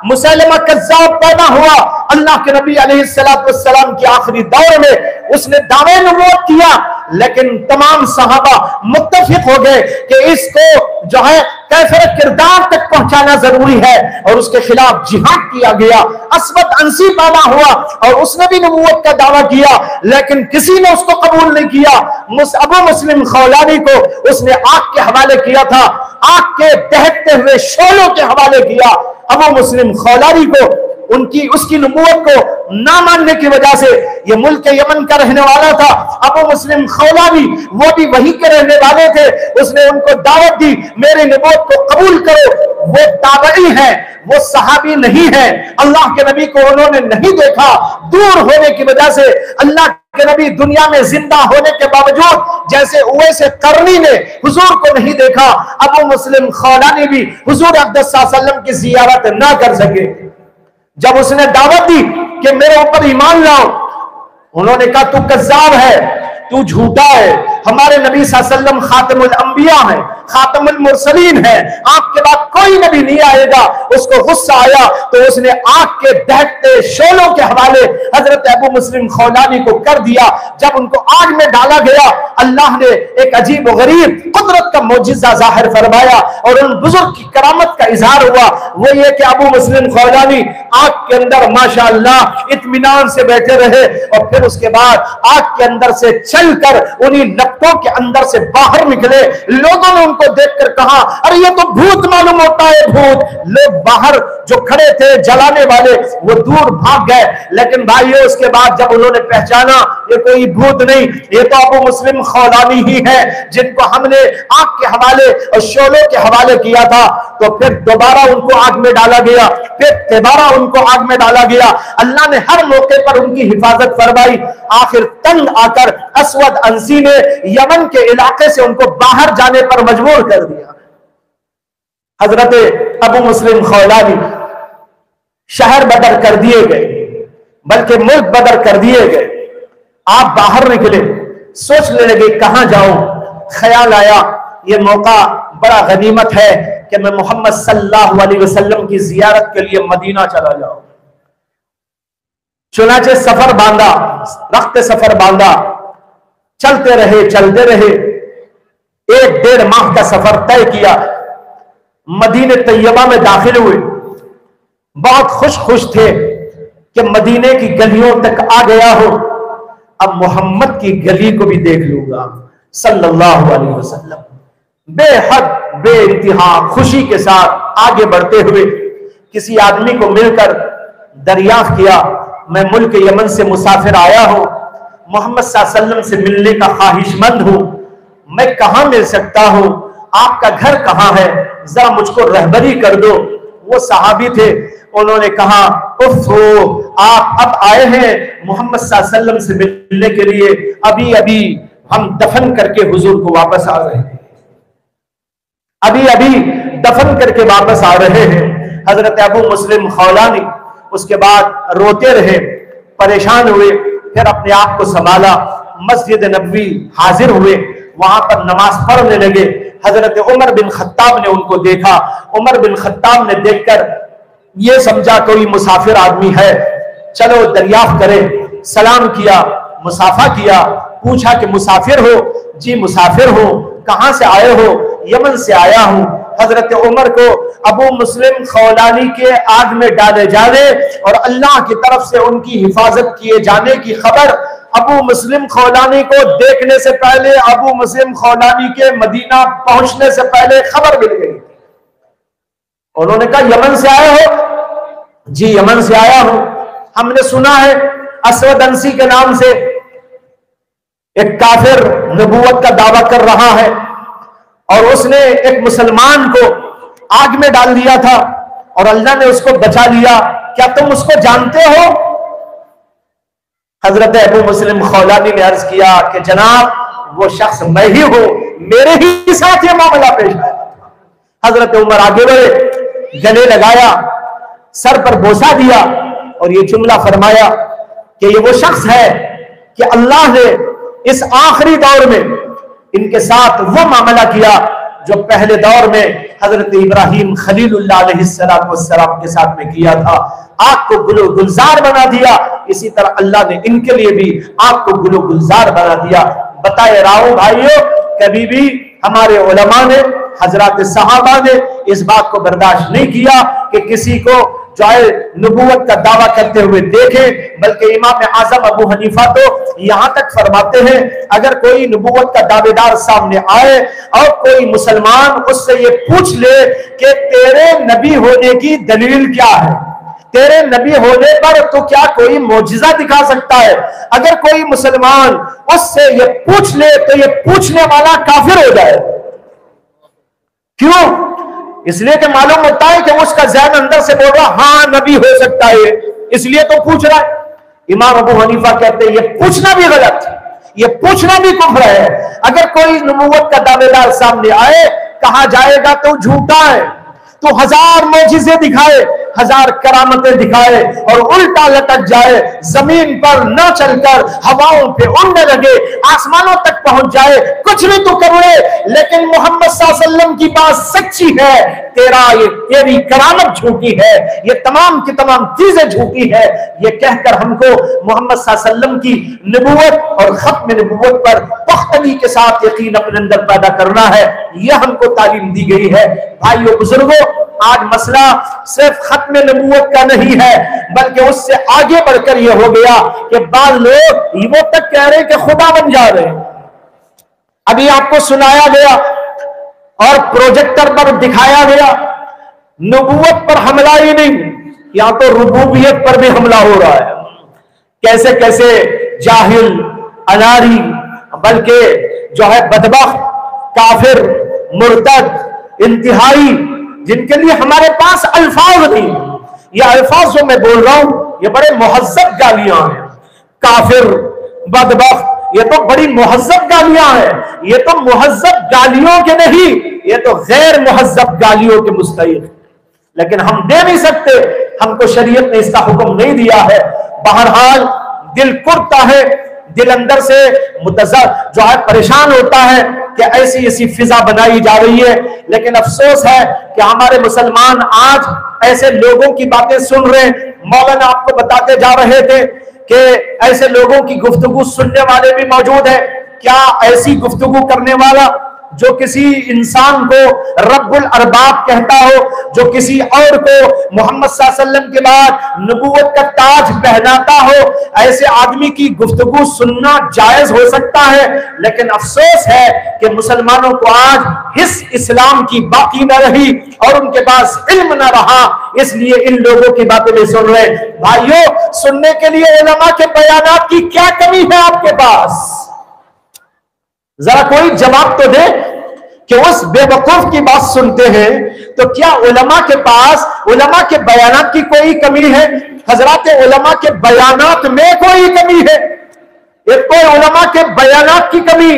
मुसैलमा कज़्ज़ाब पैदा हुआ अल्लाह के नबी अलैहिस्सलातु वस्सलाम के आखिरी दौर में, उसने दावे नबूवत किया, लेकिन तमाम सहाबा मुत्तफिक हो गए कि इसको जो है कैफियत किरदार तक पहुंचाना जरूरी है, और उसके खिलाफ जिहाद किया गया। असवद अंसी पैदा हुआ और उसने भी नबूवत का दावा किया, लेकिन किसी ने उसको कबूल नहीं किया। अबू मुस्लिम खौलानी को उसने आग के हवाले किया था, आग के दहकते हुए शोलों के हवाले किया। अबू मुस्लिम खौलानी को उसकी नबूवत को ना मानने की वजह से, ये मुल्क यमन का रहने वाला था अबू मुस्लिम खौलानी, वो भी वहीं के रहने वाले थे, उसने उनको दावत दी मेरे नबूवत को कबूल करो। वो ताबई है, वो सहाबी नहीं है, अल्लाह के नबी को उन्होंने नहीं देखा, दूर होने की वजह से अल्लाह के नबी दुनिया में जिंदा होने के बावजूद जैसे उवैस करनी ने हुजूर को नहीं देखा, अबू मुस्लिम खौलानी भी हुजूर अक़दस सल्लल्लाहु अलैहि वसल्लम की जियारत ना कर सके। जब उसने दावत दी कि मेरे ऊपर ईमान लाओ, उन्होंने कहा तू कज़्ज़ाब है, तू झूठा है, हमारे नबी सल्लल्लाहु अलैहि वसल्लम खातमुल अंबिया है, खातमुल मुरसलीन है, आपके बाद कोई नबी नहीं आएगा। उसको गुस्सा आया तो उसने आग के दहकते शोलों के हवाले हजरत अबू मुस्लिम खौलानी को कर दिया। जब उनको आग में डाला गया, अल्लाह ने एक अजीब गरीब कुदरत का मौजिज़ा जाहिर फरमाया और उन बुजुर्ग की करामत का इजहार हुआ। वो ये कि अबू मुस्लिम खौलानी आग के अंदर माशाअल्लाह इत्मीनान से बैठे रहे, और फिर उसके बाद आग के अंदर से चलकर उन्हीं लपटों के अंदर से बाहर निकले। लोगों ने उनको देखकर कहा अरे ये तो भूत मालूम होता है, भूत। लोग बाहर जो खड़े थे जलाने वाले वो दूर भाग गए, लेकिन भाइयों उसके बाद जब उन्होंने पहचाना ये कोई भूत नहीं, ये तो अबू मुस्लिम खौलानी ही है जिनको हमने आग के हवाले और शोलों के हवाले किया था, तो फिर दोबारा उनको आग में डाला गया, फिर दोबारा उनको आग में डाला गया। अल्लाह ने हर मौके पर उनकी हिफाजत फरमाई। आखिर तंग आकर असवद अंसी ने यमन के इलाके से उनको बाहर जाने पर मजबूर कर दिया। हजरत अबू मुस्लिम खौलानी शहर बदर कर दिए गए, बल्कि मुल्क बदर कर दिए गए। आप बाहर निकले, सोचने लगे कहां जाऊं। ख्याल आया ये मौका बड़ा गनीमत है कि मैं मोहम्मद सल्लल्लाहु अलैहि वसल्लम की जियारत के लिए मदीना चला जाऊं। चुनाचे सफर बांधा, रख्त सफर बांधा, चलते रहे, 1-1.5 माह का सफर तय किया। मदीने तैयबा में दाखिल हुए, बहुत खुश थे कि मदीने की गलियों तक आ गया हो, अब मोहम्मद की गली को भी देख लूंगा सल्लल्लाहु अलैहि वसल्लम। बेहद बेइंतहा खुशी के साथ आगे बढ़ते हुए किसी आदमी को मिलकर दरियाफ्त किया, मैं मुल्क यमन से मुसाफिर आया हूं, मोहम्मद सल्लल्लाहु अलैहि वसल्लम से मिलने का ख्वाहिशमंद हूं, मैं कहां मिल सकता हूं, आपका घर कहां है, जरा मुझको रहबरी कर दो। वो सहाबी थे, उन्होंने कहा उफ़ो, आप अब आए हैं मोहम्मद सल्लल्लाहु अलैहि वसल्लम से मिलने के लिए, अभी अभी हम दफन करके हुजूर को वापस आ रहे हैं, अभी अभी दफन करके वापस आ रहे हैं। हजरत अबू मुस्लिम खौलानी उसके बाद रोते रहे, परेशान हुए, फिर अपने आप को संभाला, मस्जिद नबवी हाजिर हुए, वहां पर नमाज पढ़ने लगे। हजरत उमर बिन खत्ताब ने उनको देखा, उमर बिन खत्ताब ने देखकर ये समझा कोई मुसाफिर आदमी है, चलो दरियाफ्त करें। सलाम किया, मुसाफा किया, पूछा कि मुसाफिर हो? जी मुसाफिर हो। कहां से आए हो? यमन से आया हूं। हजरत उमर को अबू मुस्लिम खौलानी के आग में डाले जाने और अल्लाह की तरफ से उनकी हिफाजत किए जाने की खबर अबू मुस्लिम खौलानी को देखने से पहले, अबू मुस्लिम खौलानी के मदीना पहुंचने से पहले खबर मिल गई। उन्होंने कहा यमन से आए हो? जी यमन से आया हूं, हमने सुना है असवद अंसी के नाम से एक काफिर नबूवत का दावा कर रहा है और उसने एक मुसलमान को आग में डाल दिया था और अल्लाह ने उसको बचा लिया। क्या तुम उसको जानते हो? हजरत अबू मुस्लिम खौलानी ने अर्ज किया कि जनाब वो शख्स मैं ही हूं, मेरे ही साथ ये मामला पेश आया। हजरत उमर आगे बढ़े, गले लगाया, सर पर बोसा दिया और ये जुमला फरमाया कि ये वो शख्स है कि अल्लाह ने इस आखिरी दौर में इनके साथ वो मामला किया जो पहले दौर में हजरत इब्राहिम खलीलुल्लाह अलैहिस्सलाम के साथ में किया था। आग को गुलो गुलजार बना दिया, इसी तरह अल्लाह ने इनके लिए भी आग को गुलो गुलजार बना दिया। बताए राहो भाइयों, कभी भी हमारे उलमा ने, हजरत सहाबा ने इस बात को बर्दाश्त नहीं किया कि किसी को जो है नबूवत का दावा करते हुए देखे, बल्कि इमाम आजम अबू हनीफा तो यहां तक फरमाते हैं अगर कोई नबूवत का दावेदार सामने आए और कोई मुसलमान उससे ये पूछ ले कि तेरे नबी होने की दलील क्या है, तेरे नबी होने पर तो क्या कोई मौजिजा दिखा सकता है, अगर कोई मुसलमान उससे ये पूछ ले तो ये पूछने वाला काफिर हो जाए। क्यों? इसलिए कि मालूम होता है कि उसका ज़हन अंदर से बोल रहा हाँ नबी हो सकता है, इसलिए तो पूछ रहा है। इमाम अबू हनीफा कहते हैं ये पूछना भी गलत, ये पूछना भी कुफ्र है। अगर कोई नबूवत का दावेदार सामने आए, कहा जाएगा तो झूठा है, तो हजार मौजिज़े दिखाए, हजार करामतें दिखाए और उल्टा लटक जाए, जमीन पर न चलकर हवाओं पे उड़ने लगे, आसमानों तक पहुंच जाए, कुछ भी तो कर ले, लेकिन मोहम्मद सल्लल्लाहु अलैहि वसल्लम की बात सच्ची है, तेरी करामत झूठी है, ये तमाम की तमाम चीजें झूठी है, ये कहकर हमको मोहम्मद सल्लल्लाहु अलैहि वसल्लम की नबूवत और खत्म नबूवत पर पुख्तगी के साथ यकीन अपने अंदर पैदा करना है। यह हमको तालीम दी गई है। भाइयों बुजुर्गों, आज मसला सिर्फ खत्म नबूवत का नहीं है, बल्कि उससे आगे बढ़कर यह हो गया कि बाद लोग वो तक कह रहे हैं कि खुदा बन जा रहे हैं। अभी आपको सुनाया गया और प्रोजेक्टर पर दिखाया गया, नबूवत पर हमला ही नहीं, यहां तो रुबूबियत पर भी हमला हो रहा है। कैसे कैसे जाहिल, अनारी, बल्कि जो है बदबख्त, काफिर, मुर्तद, इंतहाई, जिनके लिए हमारे पास अल्फाज नहीं, ये अल्फाज जो मैं बोल रहा हूं ये बड़े मुहज्जब गालियां हैं। काफिर, बदबख्त, ये तो बड़ी मुहज्जब गालियां हैं, ये तो मुहज्जब गालियों के नहीं, ये तो गैर मुहज्जब गालियों के मुस्तहिक, लेकिन हम दे नहीं सकते, हमको शरीयत ने इसका हुक्म नहीं दिया है। बहरहाल दिल कुर्ता है, दिल अंदर से जो है परेशान होता है कि ऐसी ऐसी फिजा बनाई जा रही है, लेकिन अफसोस है कि हमारे मुसलमान आज ऐसे लोगों की बातें सुन रहे हैं। मौलाना आपको बताते जा रहे थे कि ऐसे लोगों की गुफ्तगू सुनने वाले भी मौजूद है। क्या ऐसी गुफ्तगू करने वाला जो किसी इंसान को रब्बुल अरबाब कहता हो, जो किसी और को मोहम्मद सल्लल्लाहु अलैहि वसल्लम के बाद नबूवत का ताज पहनाता हो, ऐसे आदमी की गुफ्तगू सुनना जायज हो सकता है। लेकिन अफसोस है कि मुसलमानों को आज हिस्स इस्लाम की बाकी न रही और उनके पास इल्म न रहा, इसलिए इन लोगों की बातें नहीं सुन रहे। भाइयों, सुनने के लिए उलमा के बयानात की क्या कमी है आपके पास? जरा कोई जवाब तो दे कि उस बेवकूफ की बात सुनते हैं तो क्या उलमा के पास उलमा के बयानात की कोई कमी है? हजरात उलमा के बयानात में कोई कमी है? एक कोई उलमा के बयानात की कमी,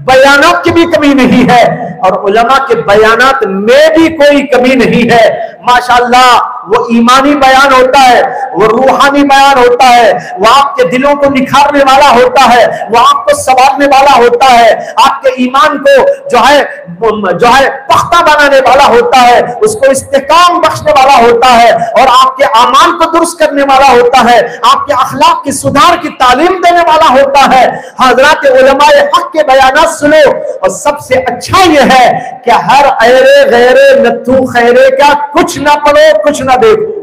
बयानात की भी कमी नहीं है और उलमा के बयानात में भी कोई कमी नहीं है। माशाअल्लाह, वो ईमानी बयान होता है, वो रूहानी बयान होता है, वो आपके दिलों को निखारने वाला होता है, वो आपको संवारने वाला होता है, आपके ईमान को जो है पख्ता बनाने वाला होता है, उसको इस्तेकाम बख्शने वाला होता है और आपके आमाल को दुरुस्त करने वाला होता है, आपके अखलाक की सुधार की तालीम देने वाला होता है। हजरात उलमाए हक के बयान सुनो और सबसे अच्छा यह है कि हर ऐरे गैरे नत्थू खैरे का कुछ ना पढ़ो, कुछ ना देखो।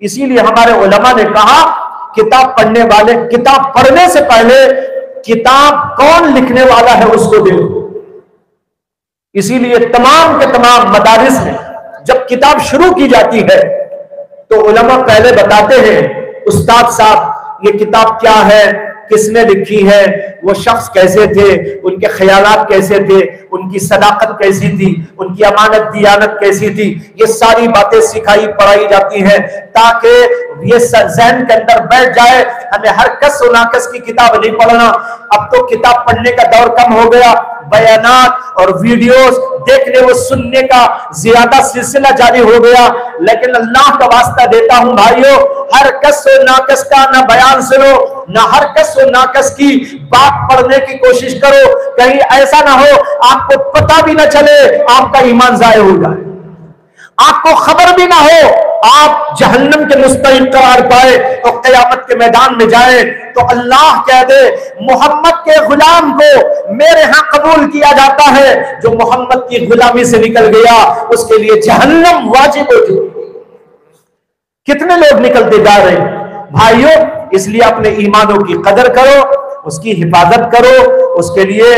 इसीलिए हमारे उलमा ने कहा किताब पढ़ने वाले, किताब पढ़ने से पहले किताब कौन लिखने वाला है उसको देखो। इसीलिए तमाम के तमाम मदारिस में जब किताब शुरू की जाती है तो उलमा पहले बताते हैं, उस्ताद साहब ये किताब क्या है, किसने लिखी है, वो शख्स कैसे थे, उनके ख्यालात कैसे थे, उनकी सदाकत कैसी थी, उनकी अमानत दियानत कैसी थी, ये सारी बातें सिखाई पढ़ाई जाती हैं ताकि ये ज़हन के अंदर बैठ जाए। हमें हर कस और नाकस की किताब नहीं पढ़ना। अब तो किताब पढ़ने का दौर कम हो गया, बयानात और वीडियोस देखने व सुनने का ज्यादा सिलसिला जारी हो गया। लेकिन अल्लाह का वास्ता देता हूं भाइयों, हर कस और नाकस का ना बयान सुनो, ना हर कस और नाकस की बात पढ़ने की कोशिश करो। कहीं ऐसा ना हो आपको पता भी ना चले, आपका ईमान ज़ाय हो जाए, आपको खबर भी ना हो, आप जहन्नम के मुस्तहिक करार पाए और क़यामत के मैदान में जाए तो अल्लाह कह दे मोहम्मद के गुलाम को मेरे यहां कबूल किया जाता है, जो मोहम्मद की गुलामी से निकल गया उसके लिए जहन्नम वाजिब हो चुकी। कितने लोग निकलते जा रहे हैं भाइयों। इसलिए अपने ईमानों की कदर करो, उसकी हिफाजत करो। उसके लिए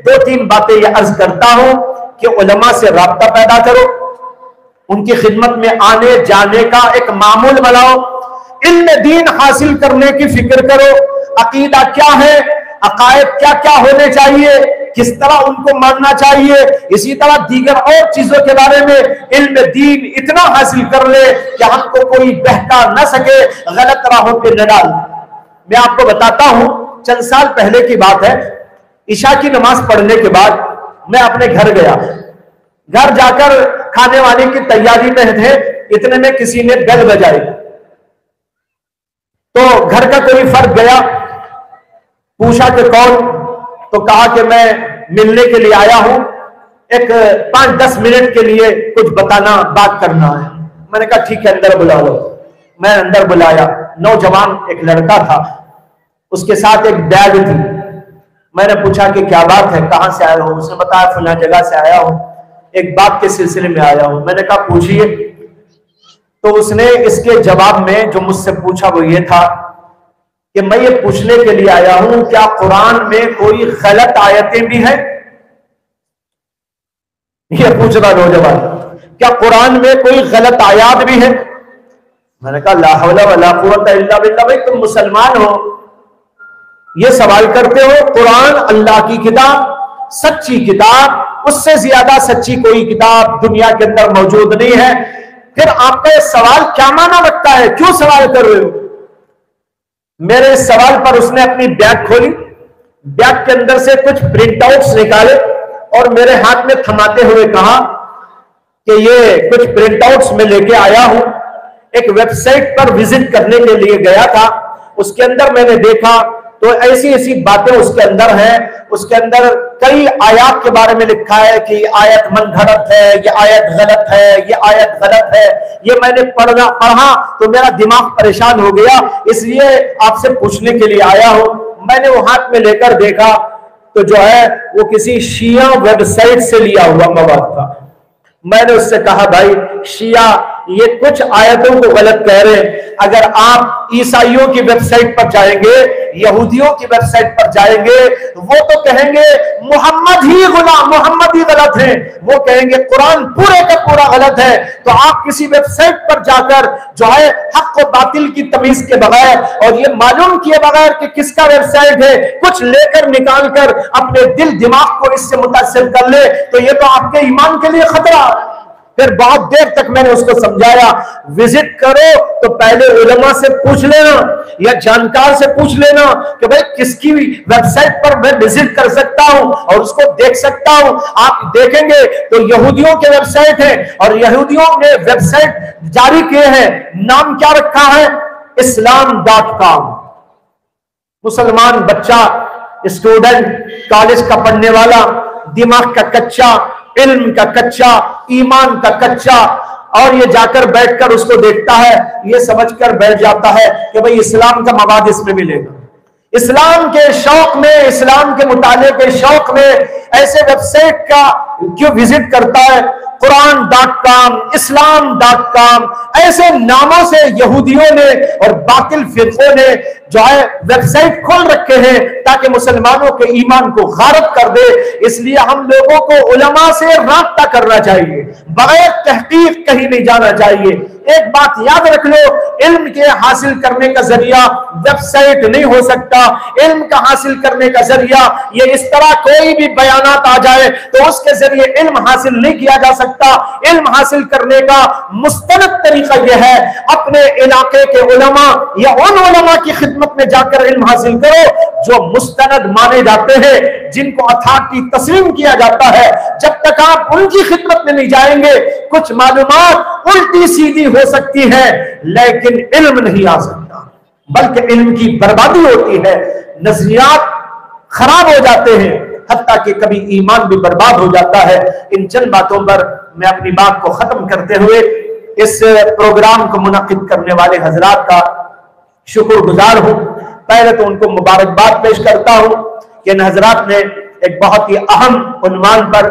2-3 बातें ये अर्ज करता हूं कि उलमा से राब्ता पैदा करो, उनकी खिदमत में आने जाने का एक मामूल बनाओ, इल्म दीन हासिल करने की फिक्र करो। अकीदा क्या है, अकायद क्या क्या होने चाहिए, किस तरह उनको मानना चाहिए, इसी तरह दीगर और चीजों के बारे में इल्म दीन इतना हासिल कर ले कि हमको कोई बहका न सके, गलत राहों पे न डाल। मैं आपको बताता हूं, चंद साल पहले की बात है, इशा की नमाज पढ़ने के बाद मैं अपने घर गया। घर जाकर खाने वाने की तैयारी में थे, इतने में किसी ने बेल बजाई तो घर का कोई फर्द गया, पूछा कि कौन, तो कहा कि मैं मिलने के लिए आया हूं, एक 5-10 मिनट के लिए कुछ बताना, बात करना है। मैंने कहा ठीक है अंदर बुला लो। मैं अंदर बुलाया, नौजवान एक लड़का था, उसके साथ एक बैग थी। मैंने पूछा कि क्या बात है, कहां से आया हो। उसने बताया फलां जगह से आया हूं, एक बात के सिलसिले में आया हूं। मैंने कहा पूछिए। तो उसने इसके जवाब में जो मुझसे पूछा वो ये था कि मैं ये पूछने के लिए आया हूं क्या कुरान में कोई गलत आयतें भी हैं। ये पूछ रहा नौजवान, क्या कुरान में कोई गलत आयात भी है। मैंने कहा ला हौला वला कुव्वता इल्ला बिल्लाह। भाई तुम मुसलमान हो, ये सवाल करते हो, कुरान अल्लाह की किताब, सच्ची किताब, उससे ज्यादा सच्ची कोई किताब दुनिया के अंदर मौजूद नहीं है। फिर आपका ये सवाल क्या माना रखता है, क्यों सवाल कर रहे हो। मेरे सवाल पर उसने अपनी बैग खोली, बैग के अंदर से कुछ प्रिंट आउट्स निकाले और मेरे हाथ में थमाते हुए कहा कि ये कुछ प्रिंट आउट्स में लेके आया हूं, एक वेबसाइट पर विजिट करने के लिए गया था, उसके अंदर मैंने देखा तो ऐसी ऐसी बातें उसके अंदर हैं। उसके अंदर कई आयत के बारे में लिखा है कि ये आयत मनगढ़ंत है, ये आयत गलत है, ये आयत गलत है। ये मैंने पढ़ा तो मेरा दिमाग परेशान हो गया, इसलिए आपसे पूछने के लिए आया हूं। मैंने वो हाथ में लेकर देखा तो जो है वो किसी शिया वेबसाइट से लिया हुआ मवाद था। मैंने उससे कहा भाई शिया ये कुछ आयतों को गलत कह रहे हैं, अगर आप ईसाइयों की वेबसाइट पर जाएंगे, यहूदियों की वेबसाइट पर जाएंगे, वो तो कहेंगे मोहम्मद ही गलत है, वो कहेंगे कुरान पूरे का पूरा गलत है। तो आप किसी वेबसाइट पर जाकर जो है हक और बातिल की तमीज के बगैर और ये मालूम किए बगैर कि किसका वेबसाइट है, कुछ लेकर निकाल कर अपने दिल दिमाग को इससे मुतासिर कर ले तो ये तो आपके ईमान के लिए खतरा। फिर बहुत देर तक मैंने उसको समझाया, विजिट करो तो पहले उलमा से पूछ लेना या जानकार से पूछ लेना कि भाई किसकी वेबसाइट पर मैं विजिट कर सकता हूं और उसको देख सकता हूं। आप देखेंगे तो यहूदियों के वेबसाइट है और यहूदियों ने वेबसाइट जारी किए हैं, नाम क्या रखा है, islam.com। मुसलमान बच्चा, स्टूडेंट, कॉलेज का पढ़ने वाला, दिमाग का कच्चा, इल्म का कच्चा, ईमान का कच्चा, और ये जाकर बैठकर उसको देखता है, ये समझकर बैठ जाता है कि भाई इस्लाम का मवाद इसमें मिलेगा। इस्लाम के शौक में, इस्लाम के मुताले के शौक में ऐसे वेबसाइट का क्यों विजिट करता है। कुरान.com, इस्लाम.com ऐसे नामों से यहूदियों ने और बातिल फिरकों ने जो है वेबसाइट खोल रखे हैं ताकि मुसलमानों के ईमान को गारत कर दे। इसलिए हम लोगों को उलमा से राब्ता करना चाहिए, बगैर तहकीक कहीं नहीं जाना चाहिए। एक बात याद रख लो, इल्म के हासिल करने का जरिया वेबसाइट नहीं हो सकता। इल्म का हासिल करने का जरिया ये इस तरह कोई भी बयानात आ जाए तो उसके जरिए इल्म हासिल नहीं किया जा सकता। इल्म हासिल करने का मुस्तनद तरीका यह है, अपने इलाके के उलमा या उन उलमा की खिदमत में जाकर इल्म हासिल करो जो मुस्तनद माने जाते हैं, जिनको अथॉरिटी तस्लीम किया जाता है। जब तक आप उनकी खिदमत में नहीं जाएंगे, कुछ मालूमात उल्टी सीधी हो सकती है लेकिन इल्म नहीं आ सकता, बल्कि इल्म की बर्बादी होती है, नजरियात खराब हो जाते हैं, हत्ता कि कभी ईमान भी बर्बाद हो जाता है। इन चंद बातों पर मैं अपनी बात को खत्म करते हुए इस प्रोग्राम को मुनक्किद करने वाले हजरात का शुक्रगुजार हूं। पहले तो उनको मुबारकबाद पेश करता हूं कि इन हजरात ने एक बहुत ही अहम उन्वान पर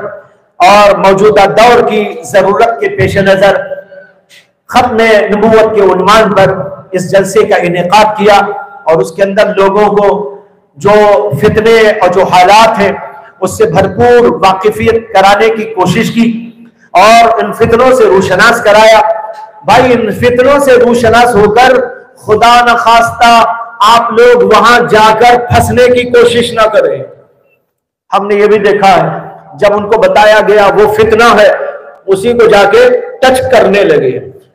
और मौजूदा दौर की जरूरत के पेश नजर खत्म नबूवत के उन्वान पर इस जलसे का इनेकाद किया और उसके अंदर लोगों को जो फितने और जो हालात हैं उससे भरपूर वाकिफियत कराने की कोशिश की और इन फितनों से रूशनास कराया। भाई, इन फितनों से रूशनास होकर खुदा न खास्ता आप लोग वहां जाकर फंसने की कोशिश ना करें। हमने ये भी देखा है, जब उनको बताया गया वो फितना है, उसी को जाके टच करने लगे।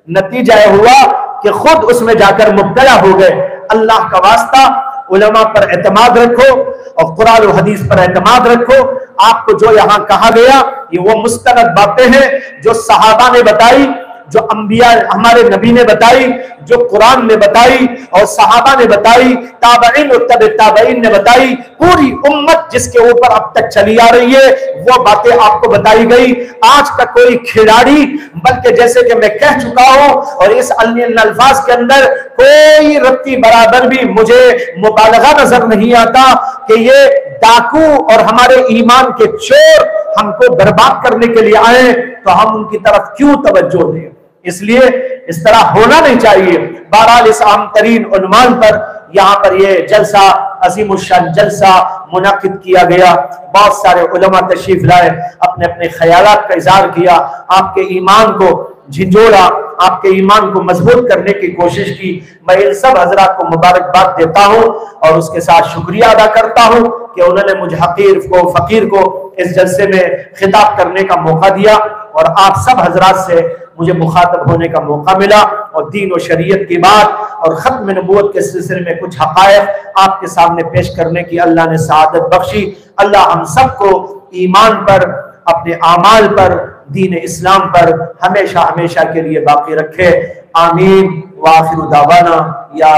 नतीजा हुआ कि खुद उसमें जाकर मुब्तला हो गए। अल्लाह का वास्ता, उलमा पर एतमाद रखो और कुरान और हदीस पर एतमाद रखो। आपको जो यहां कहा गया ये वो मुस्तनद बातें हैं जो सहाबा ने बताई, जो अंबिया हमारे नबी ने बताई, जो कुरान ने बताई और सहाबा ने बताई, ताबईन और तबे ताबईन ने बताई। पूरी उम्मत जिसके ऊपर अब तक चली आ रही है वो बातें आपको बताई गई। आज का कोई खिलाड़ी, बल्कि जैसे कि मैं कह चुका हूं और इस अल्फाज के अंदर कोई रत्ती बराबर भी मुझे मुबालगा नजर नहीं आता कि ये डाकू और हमारे ईमान के चोर हमको बर्बाद करने के लिए आए तो हम उनकी तरफ क्यों तवज्जो दें। इसलिए इस तरह होना नहीं चाहिए। बहरहाल इस आम तरीन उन्वान पर यहाँ पर यह जलसा, अज़ीमुश्शान जलसा मुनाकिद किया गया। बहुत सारे उलमा तशरीफ लाए, अपने अपने ख्यालात का इज़हार किया, आपके ईमान को झिझोड़ा, आपके ईमान को मजबूत करने की कोशिश की। मैं इन सब हजरात को मुबारकबाद देता हूँ और उसके साथ शुक्रिया अदा करता हूँ कि उन्होंने मुझे हकीर को, फकीर को इस जलसे में खिताब करने का मौका दिया और आप सब हजरात से मुझे मुखातब होने का मौका मिला और दीन और शरीयत की बात और खत्म नबूवत के सिलसिले में कुछ हक़ायक़ आपके सामने पेश करने की अल्लाह ने सआदत बख्शी। अल्लाह हम सबको ईमान पर, अपने आमाल पर, दीन इस्लाम पर हमेशा हमेशा के लिए बाकी रखे। आमीन व आखिरु दावाना या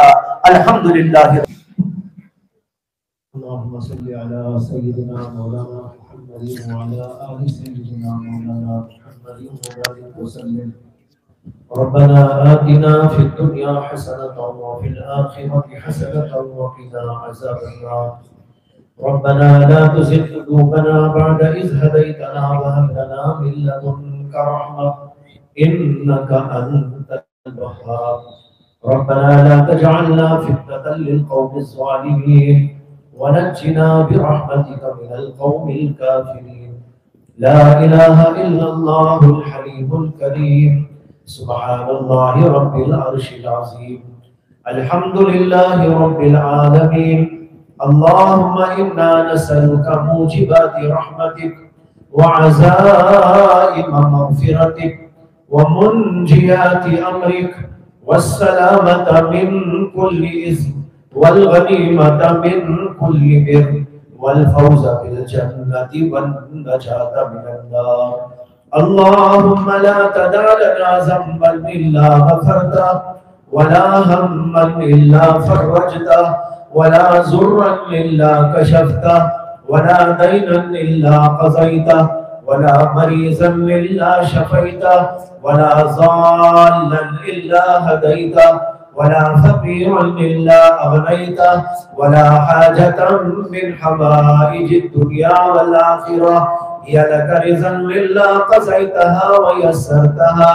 अल्हम्दुलिल्लाह। अल्लाहुम्मा सल्लि अला सय्यिदिना मौलाना मुहम्मदिन व अला आलि सय्यिदिना मौलाना मुहम्मदिन व बारिक वसल्लम। रब्बना आतिना फिद दुनिया हसनतन व फिल आखिरति हसनतन व क़िना अज़ाबन्नार। रब्बना ला तुज़िग़ क़ुलूबना बअद इज़ हदैतना व हब लना मिन लदुनका रहमह इन्नका अंतल वह्हाब। रब्बना ला तजअलना फितनतन लिल क़ौमिज़ ज़ालिमीन वनज्जिना बिरहमतिका मिनल क़ौमिल काफ़िरीन। ला इलाहा इल्लल्लाहुल हलीमुल करीम। सुब्हानल्लाहि रब्बिल अर्शिल अज़ीम। अल्हम्दुलिल्लाहि रब्बिल आलमीन। अल्लाहुम्मा इन्ना नसअलुका मूजिबाति रहमतिक व अज़ाइम मग़फ़िरतिक व मुंजियाति अमरिक वस्सलामता मिन कुल्ली इस्म वल गनीमता मिन कुल्ली बिर वल फौज़ा बिल जन्नति वन नजाता मिनन नार। अल्लाहुम्मा ला तदा लना ज़ंबन इल्ला गफ़रता वला हम्मन इल्ला फ़रजता वला ज़ुर्रन इल्ला कशफ़ता वला दैनन इल्ला क़ज़ैता वला मरीज़न इल्ला शफ़ैता वला ज़ाल्लन इल्ला हदैता वला फ़क़ीरन इल्ला अग़नैता वला हाजतन मिन हवाइजिद दुनिया वल आखिरह हिय लका रिज़्क़ुन इल्ला क़ज़ैतहा व यस्सरतहा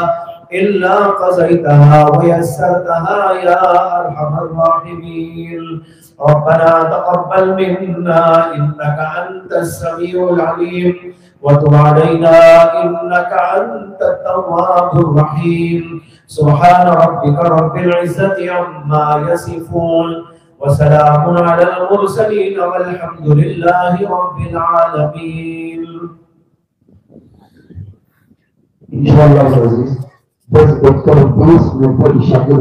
इल्ला क़ज़ैतहा व यस्सरतहा या अरहमर राहिमीन। रब्बना तक़ब्बल मिन्ना इन्नका अंतस समीउल अलीम वतुब अलैना इन्नका अंतत तव्वाबुर रहीम। सुब्हान रब्बिका रब्बिल इज्जति अम्मा यसिफून व सलामुन अलल मुरसलीन वल्हम्दुलिल्लाहि रब्बिल आलमीन। इंशाअल्लाह 10 बजकर 20 मिनट पर इशा के